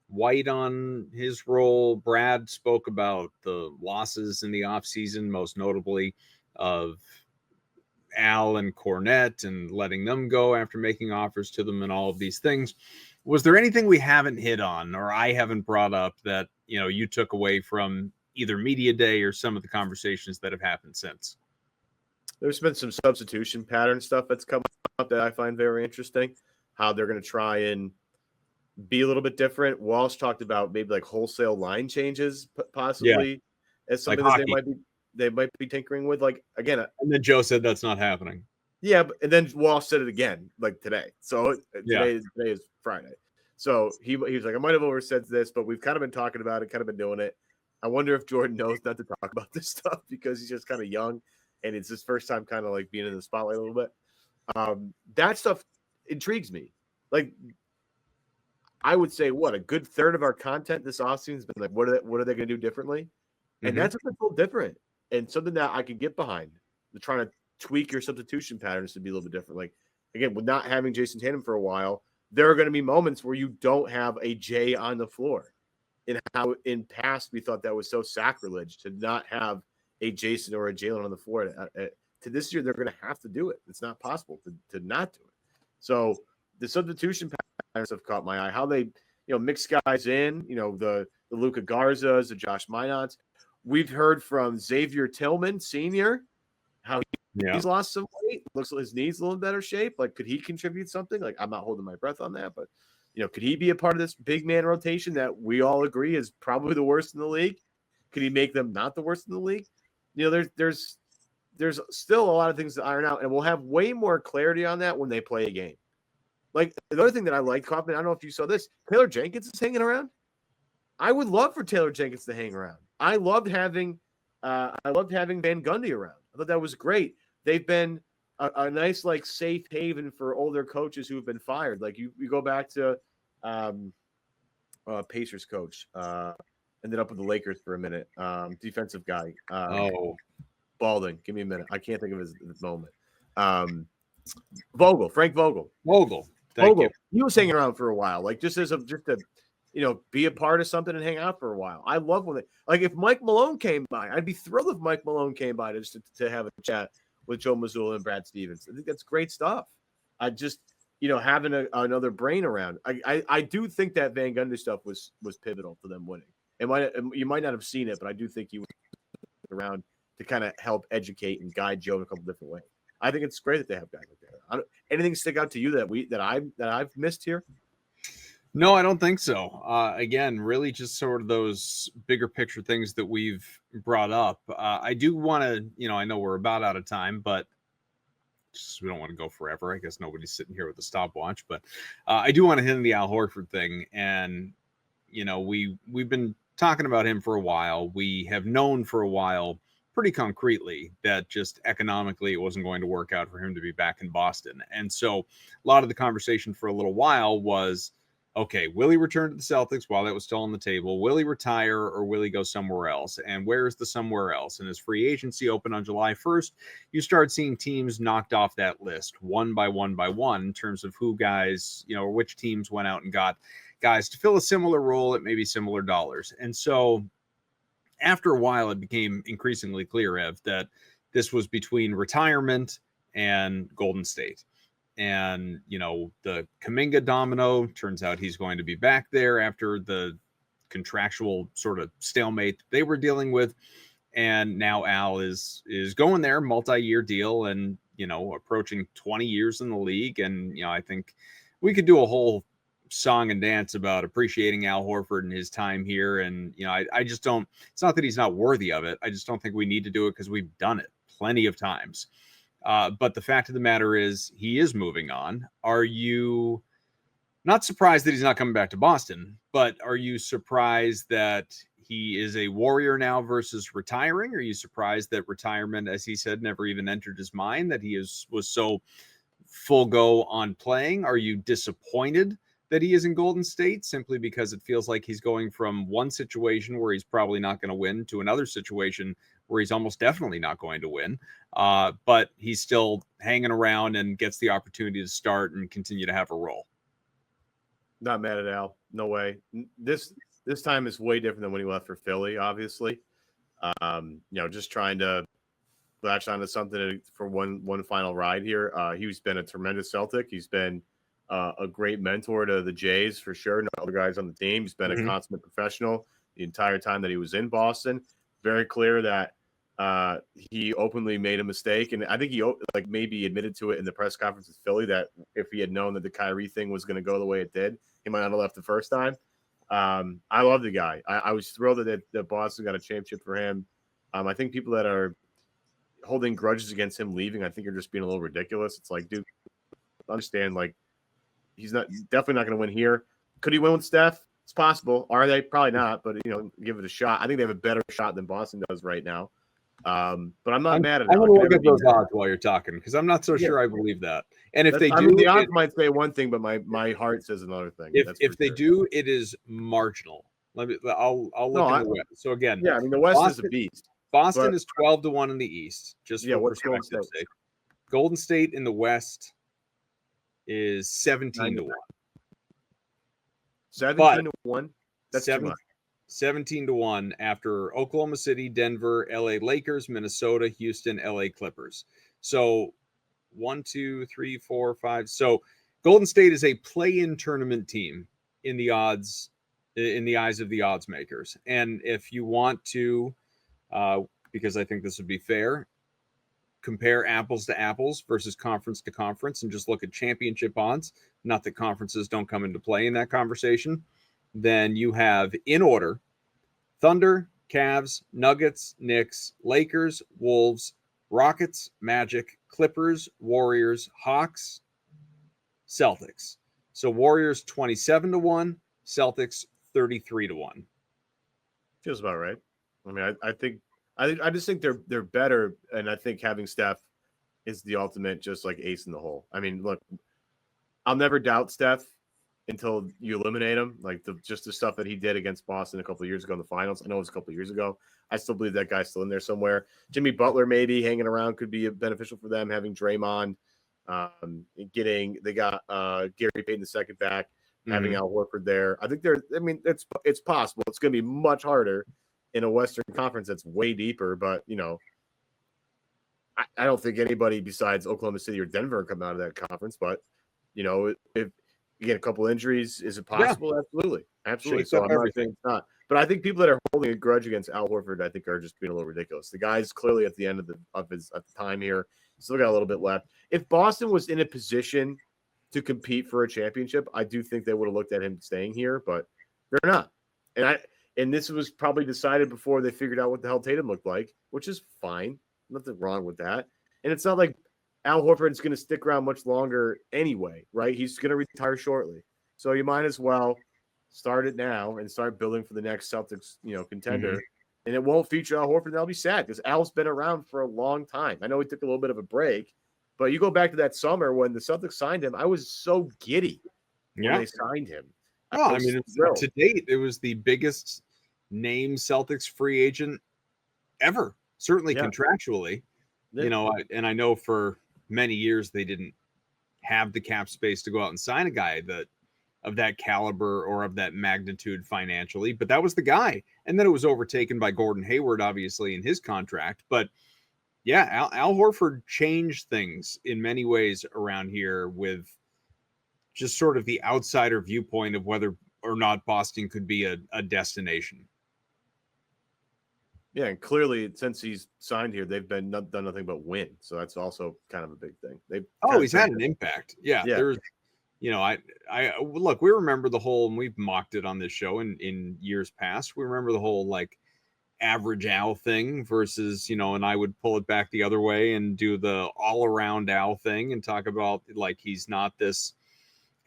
White on his role. Brad spoke about the losses in the offseason, most notably of Al and Cornette and letting them go after making offers to them and all of these things. Was there anything we haven't hit on or I haven't brought up that, you took away from either media day or some of the conversations that have happened since? There's been some substitution pattern stuff that's come up that I find very interesting, how they're going to try and be a little bit different. Walsh talked about maybe like wholesale line changes possibly as something like that they might be tinkering with. Like, again, and then Joe said that's not happening. Yeah, and then Walsh said it again, like today. So today is Friday. So he was like, I might have oversaid this, but we've kind of been talking about it, kind of been doing it. I wonder if Jordan knows not to talk about this stuff because he's just kind of young and it's his first time kind of like being in the spotlight a little bit. That stuff intrigues me. Like, I would say a good third of our content this offseason has been like, what are they going to do differently? And that's a little different and something that I can get behind. They're trying to tweak your substitution patterns to be a little bit different. Like, again, with not having Jayson Tatum for a while, there are going to be moments where you don't have a Jay on the floor. And how in past we thought that was so sacrilege to not have a Jayson or a Jaylen on the floor. To this year, they're going to have to do it. It's not possible to not do it. So the substitution patterns have caught my eye. How they mix guys in. The Luka Garzas, the Josh Minots. We've heard from Xavier Tillman Sr. how he's lost some weight. Looks like his knees a little better shape. Like, could he contribute something? Like, I'm not holding my breath on that, but could he be a part of this big man rotation that we all agree is probably the worst in the league? Could he make them not the worst in the league? There's still a lot of things to iron out, and we'll have way more clarity on that when they play a game. Like, another thing that I like, Kaufman, I don't know if you saw this, Taylor Jenkins is hanging around. I would love for Taylor Jenkins to hang around. I loved having Van Gundy around. I thought that was great. They've been a nice, like, safe haven for older coaches who have been fired. Like, you go back to Pacers coach, ended up with the Lakers for a minute, defensive guy. Balding. Give me a minute. I can't think of his moment. Frank Vogel. Thank you. He was hanging around for a while, like just to be a part of something and hang out for a while. I love when if Mike Malone came by, I'd be thrilled if Mike Malone came by just to have a chat with Joe Mazzulla and Brad Stevens. I think that's great stuff. I just, having another brain around. I do think that Van Gundy stuff was pivotal to them winning. You might not have seen it, but I do think he was around to kind of help educate and guide Joe in a couple different ways. I think it's great that they have guys like that. Anything stick out to you that I've missed here? No, I don't think so. Again, really just sort of those bigger picture things that we've brought up. I do want to, I know we're about out of time, but we don't want to go forever. I guess nobody's sitting here with a stopwatch, but I do want to hit on the Al Horford thing. And, we've been talking about him for a while. We have known for a while pretty concretely that just economically it wasn't going to work out for him to be back in Boston. And so a lot of the conversation for a little while was, okay, will he return to the Celtics while that was still on the table? Will he retire or will he go somewhere else? And where is the somewhere else? And as free agency opened on July 1st, you start seeing teams knocked off that list one by one by one in terms of who guys, or which teams went out and got guys to fill a similar role at maybe similar dollars. And so after a while, it became increasingly clear, Ev, that this was between retirement and Golden State. And, the Kuminga domino, turns out he's going to be back there after the contractual sort of stalemate they were dealing with. And now Al is going there, multi-year deal, and, approaching 20 years in the league. And, I think we could do a whole song and dance about appreciating Al Horford and his time here. And, I just don't, it's not that he's not worthy of it. I just don't think we need to do it because we've done it plenty of times. But the fact of the matter is he is moving on. Are you not surprised that he's not coming back to Boston, but are you surprised that he is a Warrior now versus retiring? Are you surprised that retirement, as he said, never even entered his mind, that he was so full go on playing? Are you disappointed that he is in Golden State simply because it feels like he's going from one situation where he's probably not going to win to another situation where he's almost definitely not going to win, but he's still hanging around and gets the opportunity to start and continue to have a role? Not mad at Al. No way. This time is way different than when he left for Philly, obviously. Just trying to latch onto something for one final ride here. He's been a tremendous Celtic. He's been a great mentor to the Jays for sure. And other guys on the team. He's been a consummate professional the entire time that he was in Boston. Very clear that he openly made a mistake, and I think he maybe admitted to it in the press conference with Philly that if he had known that the Kyrie thing was going to go the way it did, he might not have left the first time. I love the guy. I was thrilled that Boston got a championship for him. I think people that are holding grudges against him leaving, I think, are just being a little ridiculous. It's like, dude, understand, he's definitely not going to win here. Could he win with Steph? It's possible. Are they? Probably not, but give it a shot. I think they have a better shot than Boston does right now. But I'm not mad at it. I'm going to look at those odds while you're talking because I'm not so sure I believe that. And if they do, the odds might say one thing, but my heart says another thing. If they do, it is marginal. I'll look in the West. So again, the West is a beast. Boston is 12-1 in the East. Just for what's perspective's sake. Golden State in the West is 17-1. 17-1. That's too much. 17-1 after Oklahoma City, Denver, LA Lakers, Minnesota, Houston, LA Clippers. So 1, 2, 3, 4, 5. So Golden State is a play-in tournament team in the odds, in the eyes of the odds makers. And if you want to, because I think this would be fair, compare apples to apples versus conference to conference and just look at championship odds, not that conferences don't come into play in that conversation, then you have, in order, Thunder, Cavs, Nuggets, Knicks, Lakers, Wolves, Rockets, Magic, Clippers, Warriors, Hawks, Celtics. So Warriors 27-1, Celtics 33-1. Feels about right. I mean, I just think they're better, and I think having Steph is the ultimate, just like ace in the hole. I mean, look, I'll never doubt Steph until you eliminate him. Just the stuff that he did against Boston a couple of years ago in the finals. I know it was a couple of years ago. I still believe that guy's still in there somewhere. Jimmy Butler maybe hanging around could be beneficial for them, having Draymond. They got Gary Payton the second back, having Al Horford there. I think it's possible. It's going to be much harder in a Western Conference that's way deeper, but I don't think anybody besides Oklahoma City or Denver come out of that conference. But if you get a couple injuries, is it possible? Yeah. Absolutely. So I'm not saying it's not. But I think people that are holding a grudge against Al Horford, I think, are just being a little ridiculous. The guy's clearly at the end of his time here. Still got a little bit left. If Boston was in a position to compete for a championship, I do think they would have looked at him staying here, but they're not. And this was probably decided before they figured out what the hell Tatum looked like, which is fine. Nothing wrong with that. And it's not like Al Horford is going to stick around much longer anyway, right? He's going to retire shortly. So you might as well start it now and start building for the next Celtics, contender. And it won't feature Al Horford. That'll be sad because Al's been around for a long time. I know he took a little bit of a break, but you go back to that summer when the Celtics signed him, I was so giddy when they signed him. Well, I mean, thrilled. to date, it was the biggest name Celtics free agent ever, certainly Yeah. contractually. Yeah. You know, and I know for many years they didn't have the cap space to go out and sign a guy that of that caliber or of that magnitude financially, but that was the guy. And then it was overtaken by Gordon Hayward, obviously, in his contract. But yeah, Al Horford changed things in many ways around here with just sort of the outsider viewpoint of whether or not Boston could be a destination. Yeah, and clearly since he's signed here, they've done nothing but win. So that's also kind of a big thing. He's had an impact. Yeah. There's, you know, I look, we remember the whole, and we've mocked it on this show in years past. We remember the whole like average Al thing versus, you know, and I would pull it back the other way and do the all around Al thing and talk about like he's not this.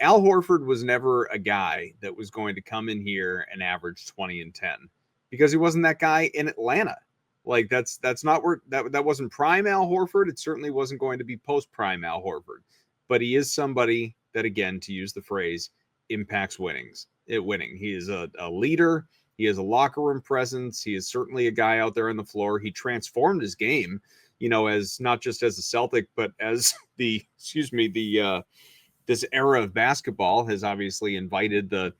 Al Horford was never a guy that was going to come in here and average 20 and 10 because he wasn't that guy in Atlanta. Like that's not where that wasn't prime Al Horford. It certainly wasn't going to be post prime Al Horford, but he is somebody that, again, to use the phrase, impacts winning. He is a leader. He has a locker room presence. He is certainly a guy out there on the floor. He transformed his game, you know, as not just as a Celtic, but as this era of basketball has obviously invited the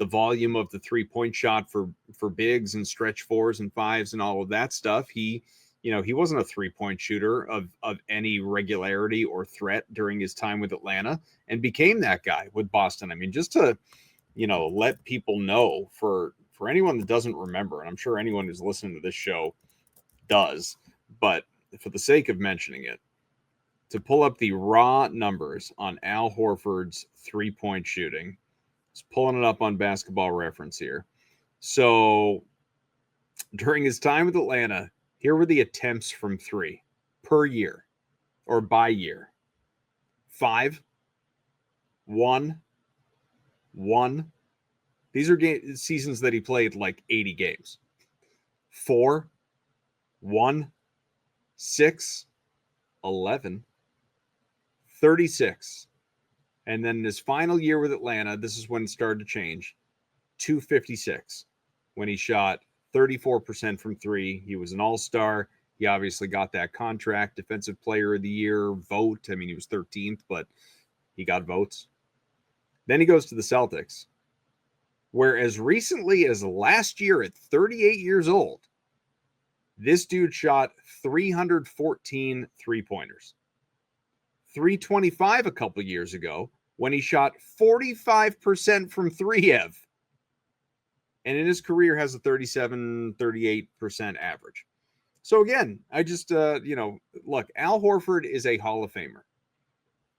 volume of the 3-point shot for bigs and stretch 4s and 5s and all of that stuff. He wasn't a 3-point shooter of any regularity or threat during his time with Atlanta and became that guy with Boston. I mean, just to, you know, let people know for anyone that doesn't remember, and I'm sure anyone who's listening to this show does, but for the sake of mentioning it, to pull up the raw numbers on Al Horford's 3-point shooting. Just pulling it up on Basketball Reference here. So during his time with Atlanta, here were the attempts from 3 per year or by year. 5, 1, 1. These are seasons that he played like 80 games. 4, 1, 6, 11, 36. And then in his final year with Atlanta, this is when it started to change, 256, when he shot 34% from 3. He was an all-star. He obviously got that contract, Defensive Player of the Year vote. I mean, he was 13th, but he got votes. Then he goes to the Celtics, where as recently as last year at 38 years old, this dude shot 314 3-pointers. 325 a couple years ago when he shot 45% from 3-ev. And in his career has a 37-38% average. So again, I just, look, Al Horford is a Hall of Famer.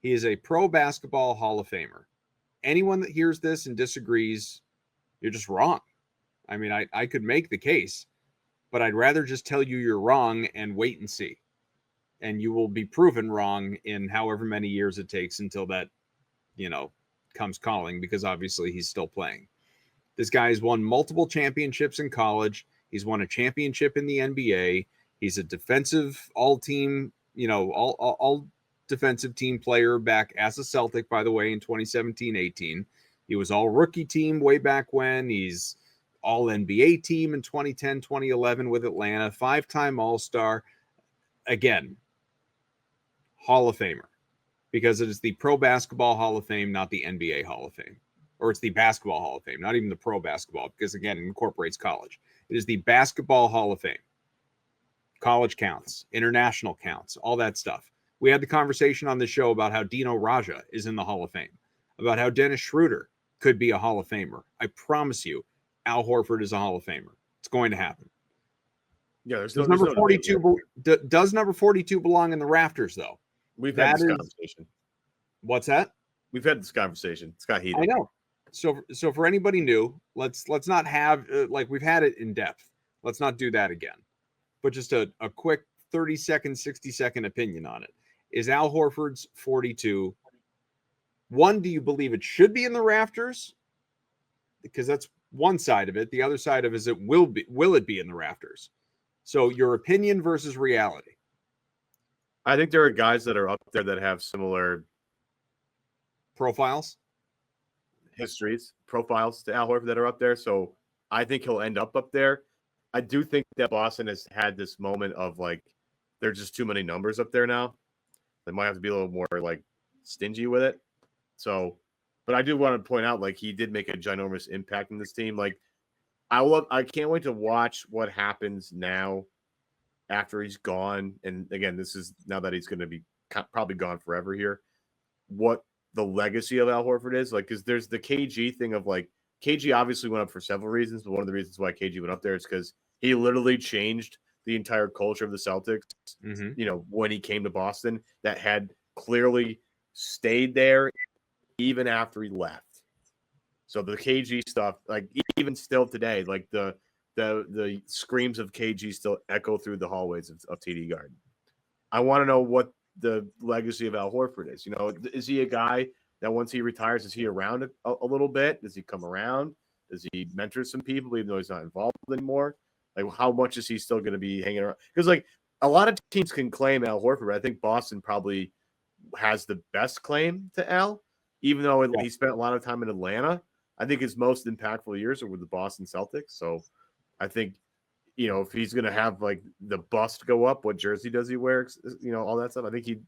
He is a pro basketball Hall of Famer. Anyone that hears this and disagrees, you're just wrong. I mean, I could make the case, but I'd rather just tell you you're wrong and wait and see. And you will be proven wrong in however many years it takes until that, you know, comes calling, because obviously he's still playing. This guy has won multiple championships in college. He's won a championship in the NBA. He's a defensive all-team, you know, all defensive team player back as a Celtic, by the way, in 2017-18. He was all rookie team way back when. He's all NBA team in 2010-2011 with Atlanta, 5-time All-Star. Again, Hall of Famer, because it is the Pro Basketball Hall of Fame, not the NBA Hall of Fame. Or it's the Basketball Hall of Fame, not even the Pro Basketball, because, again, it incorporates college. It is the Basketball Hall of Fame. College counts, international counts, all that stuff. We had the conversation on the show about how Dino Raja is in the Hall of Fame, about how Dennis Schroeder could be a Hall of Famer. I promise you, Al Horford is a Hall of Famer. It's going to happen. Yeah, there's number 42. Does number 42 belong in the rafters, though? We've had this conversation. What's that? We've had this conversation. It's got heated. I know. So for anybody new, let's not have like we've had it in depth. Let's not do that again. But just a quick 30-second, 60-second opinion on it. Is Al Horford's 42? One, do you believe it should be in the rafters? Because that's one side of it. The other side of it is will it be in the rafters? So your opinion versus reality. I think there are guys that are up there that have similar profiles. histories, profiles to Al Horford that are up there. So I think he'll end up there. I do think that Boston has had this moment of like, there's just too many numbers up there now. They might have to be a little more like stingy with it. So, but I do want to point out, like, he did make a ginormous impact in this team. Like, I can't wait to watch what happens now after he's gone. And again, this is now that he's going to be probably gone forever here. What the legacy of Al Horford is like, because there's the KG thing of like, KG obviously went up for several reasons, but one of the reasons why KG went up there is because he literally changed the entire culture of the Celtics. You know, when he came to Boston, that had clearly stayed there even after he left. So the KG stuff, like even still today, like the screams of KG still echo through the hallways of TD Garden. I want to know what the legacy of Al Horford is. You know, is he a guy that once he retires, is he around a little bit? Does he come around? Does he mentor some people even though he's not involved anymore? Like, how much is he still going to be hanging around? Because, like, a lot of teams can claim Al Horford, but I think Boston probably has the best claim to Al, even though he spent a lot of time in Atlanta. I think his most impactful years are with the Boston Celtics. So I think, you know, if he's going to have, like, the bust go up, what jersey does he wear, you know, all that stuff, I think he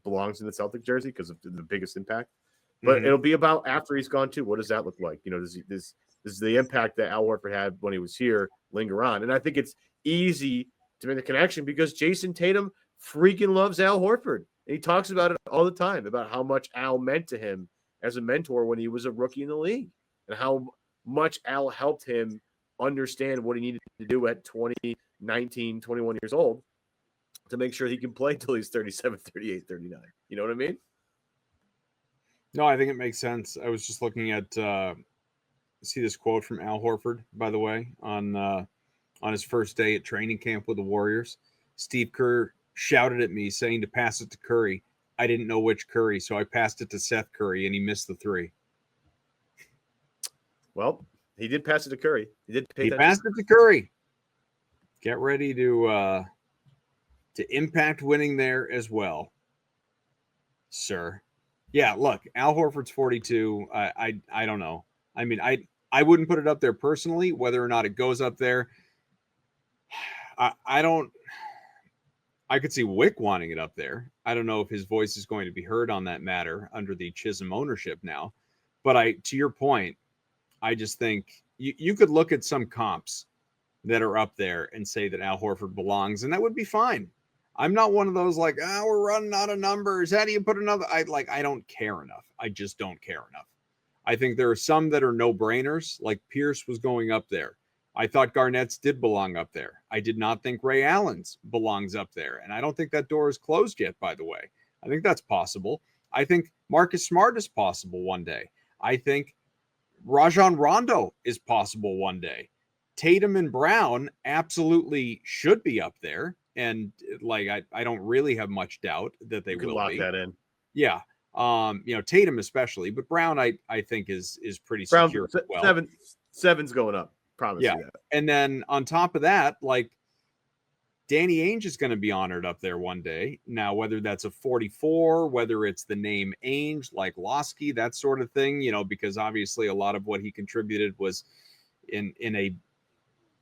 belongs in the Celtic jersey because of the biggest impact. But it'll be about after he's gone too. What does that look like? You know, does the impact that Al Horford had when he was here linger on? And I think it's easy to make the connection because Jayson Tatum freaking loves Al Horford. And he talks about it all the time, about how much Al meant to him as a mentor when he was a rookie in the league and how much Al helped him understand what he needed to do at 20, 19, 21 years old to make sure he can play until he's 37, 38, 39. You know what I mean? No, I think it makes sense. I was just looking at see this quote from Al Horford, by the way, on his first day at training camp with the Warriors. Steve Kerr shouted at me saying to pass it to Curry. I didn't know which Curry, so I passed it to Seth Curry, and he missed the three. Well, he did pass it to Curry. He passed it to Curry. Get ready to impact winning there as well, sir. Yeah, look, Al Horford's 42. I don't know. I mean, I wouldn't put it up there personally. Whether or not it goes up there, I don't. I could see Wick wanting it up there. I don't know if his voice is going to be heard on that matter under the Chisholm ownership now. But to your point, I just think you could look at some comps that are up there and say that Al Horford belongs, and that would be fine. I'm not one of those like, we're running out of numbers. How do you put another? I don't care enough. I just don't care enough. I think there are some that are no-brainers, like Pierce was going up there. I thought Garnett's did belong up there. I did not think Ray Allen's belongs up there. And I don't think that door is closed yet, by the way. I think that's possible. I think Marcus Smart is possible one day. I think Rajon Rondo is possible one day. Tatum and Brown absolutely should be up there. And like, I don't really have much doubt that they will lock that in. Yeah. You know, Tatum especially, but Brown, I think is pretty secure as well. Seven's going up. Promise you that. And then on top of that, like Danny Ainge is going to be honored up there one day. Now, whether that's a 44, whether it's the name Ainge, like Losky, that sort of thing, you know, because obviously a lot of what he contributed was in a,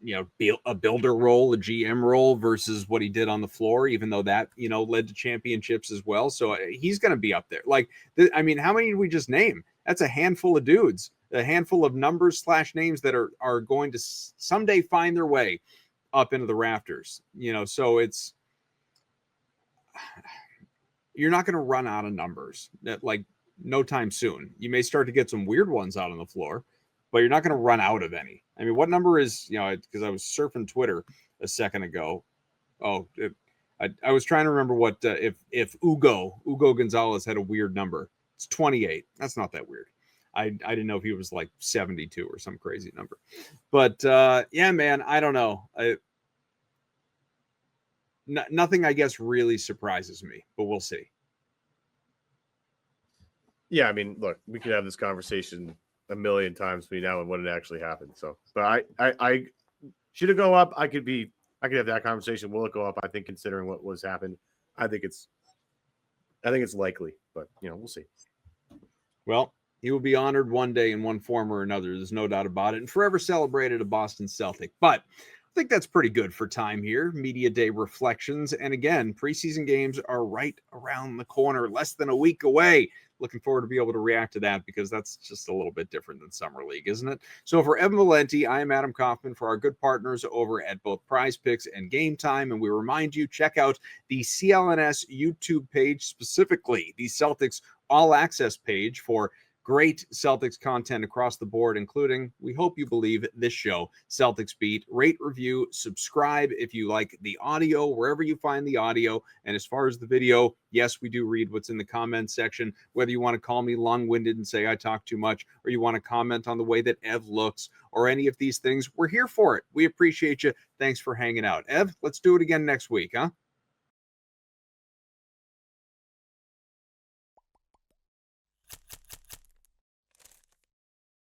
you know, a builder role, a GM role versus what he did on the floor, even though that, you know, led to championships as well. So he's going to be up there. Like, I mean, how many did we just name? That's a handful of dudes, a handful of numbers / names that are going to someday find their way up into the rafters, you know, so it's, you're not going to run out of numbers that like no time soon. You may start to get some weird ones out on the floor, but you're not going to run out of any. I mean, what number is, you know, because I was surfing Twitter a second ago. I was trying to remember what, if Ugo Gonzalez had a weird number. It's 28. That's not that weird. I didn't know if he was like 72 or some crazy number. But yeah, man, I don't know. Nothing, I guess, really surprises me, but we'll see. Yeah, I mean, look, we could have this conversation a million times between now and when it actually happened. So, but I should it go up? I could have that conversation. Will it go up? I think considering what was happened, I think it's likely, but you know, we'll see. Well, He will be honored one day in one form or another. There's no doubt about it. And forever celebrated a Boston Celtic. But I think that's pretty good for time here. Media Day reflections. And again, preseason games are right around the corner, less than a week away. Looking forward to be able to react to that because that's just a little bit different than Summer League, isn't it? So for Evan Valenti, I am Adam Kaufman for our good partners over at both Prizepicks and Gametime. And we remind you, check out the CLNS YouTube page, specifically the Celtics All Access page for great Celtics content across the board, including, we hope you believe, this show, Celtics Beat. Rate, review, subscribe if you like the audio, wherever you find the audio. And as far as the video, yes, we do read what's in the comments section. Whether you want to call me long-winded and say I talk too much, or you want to comment on the way that Ev looks, or any of these things, we're here for it. We appreciate you. Thanks for hanging out. Ev, let's do it again next week, huh?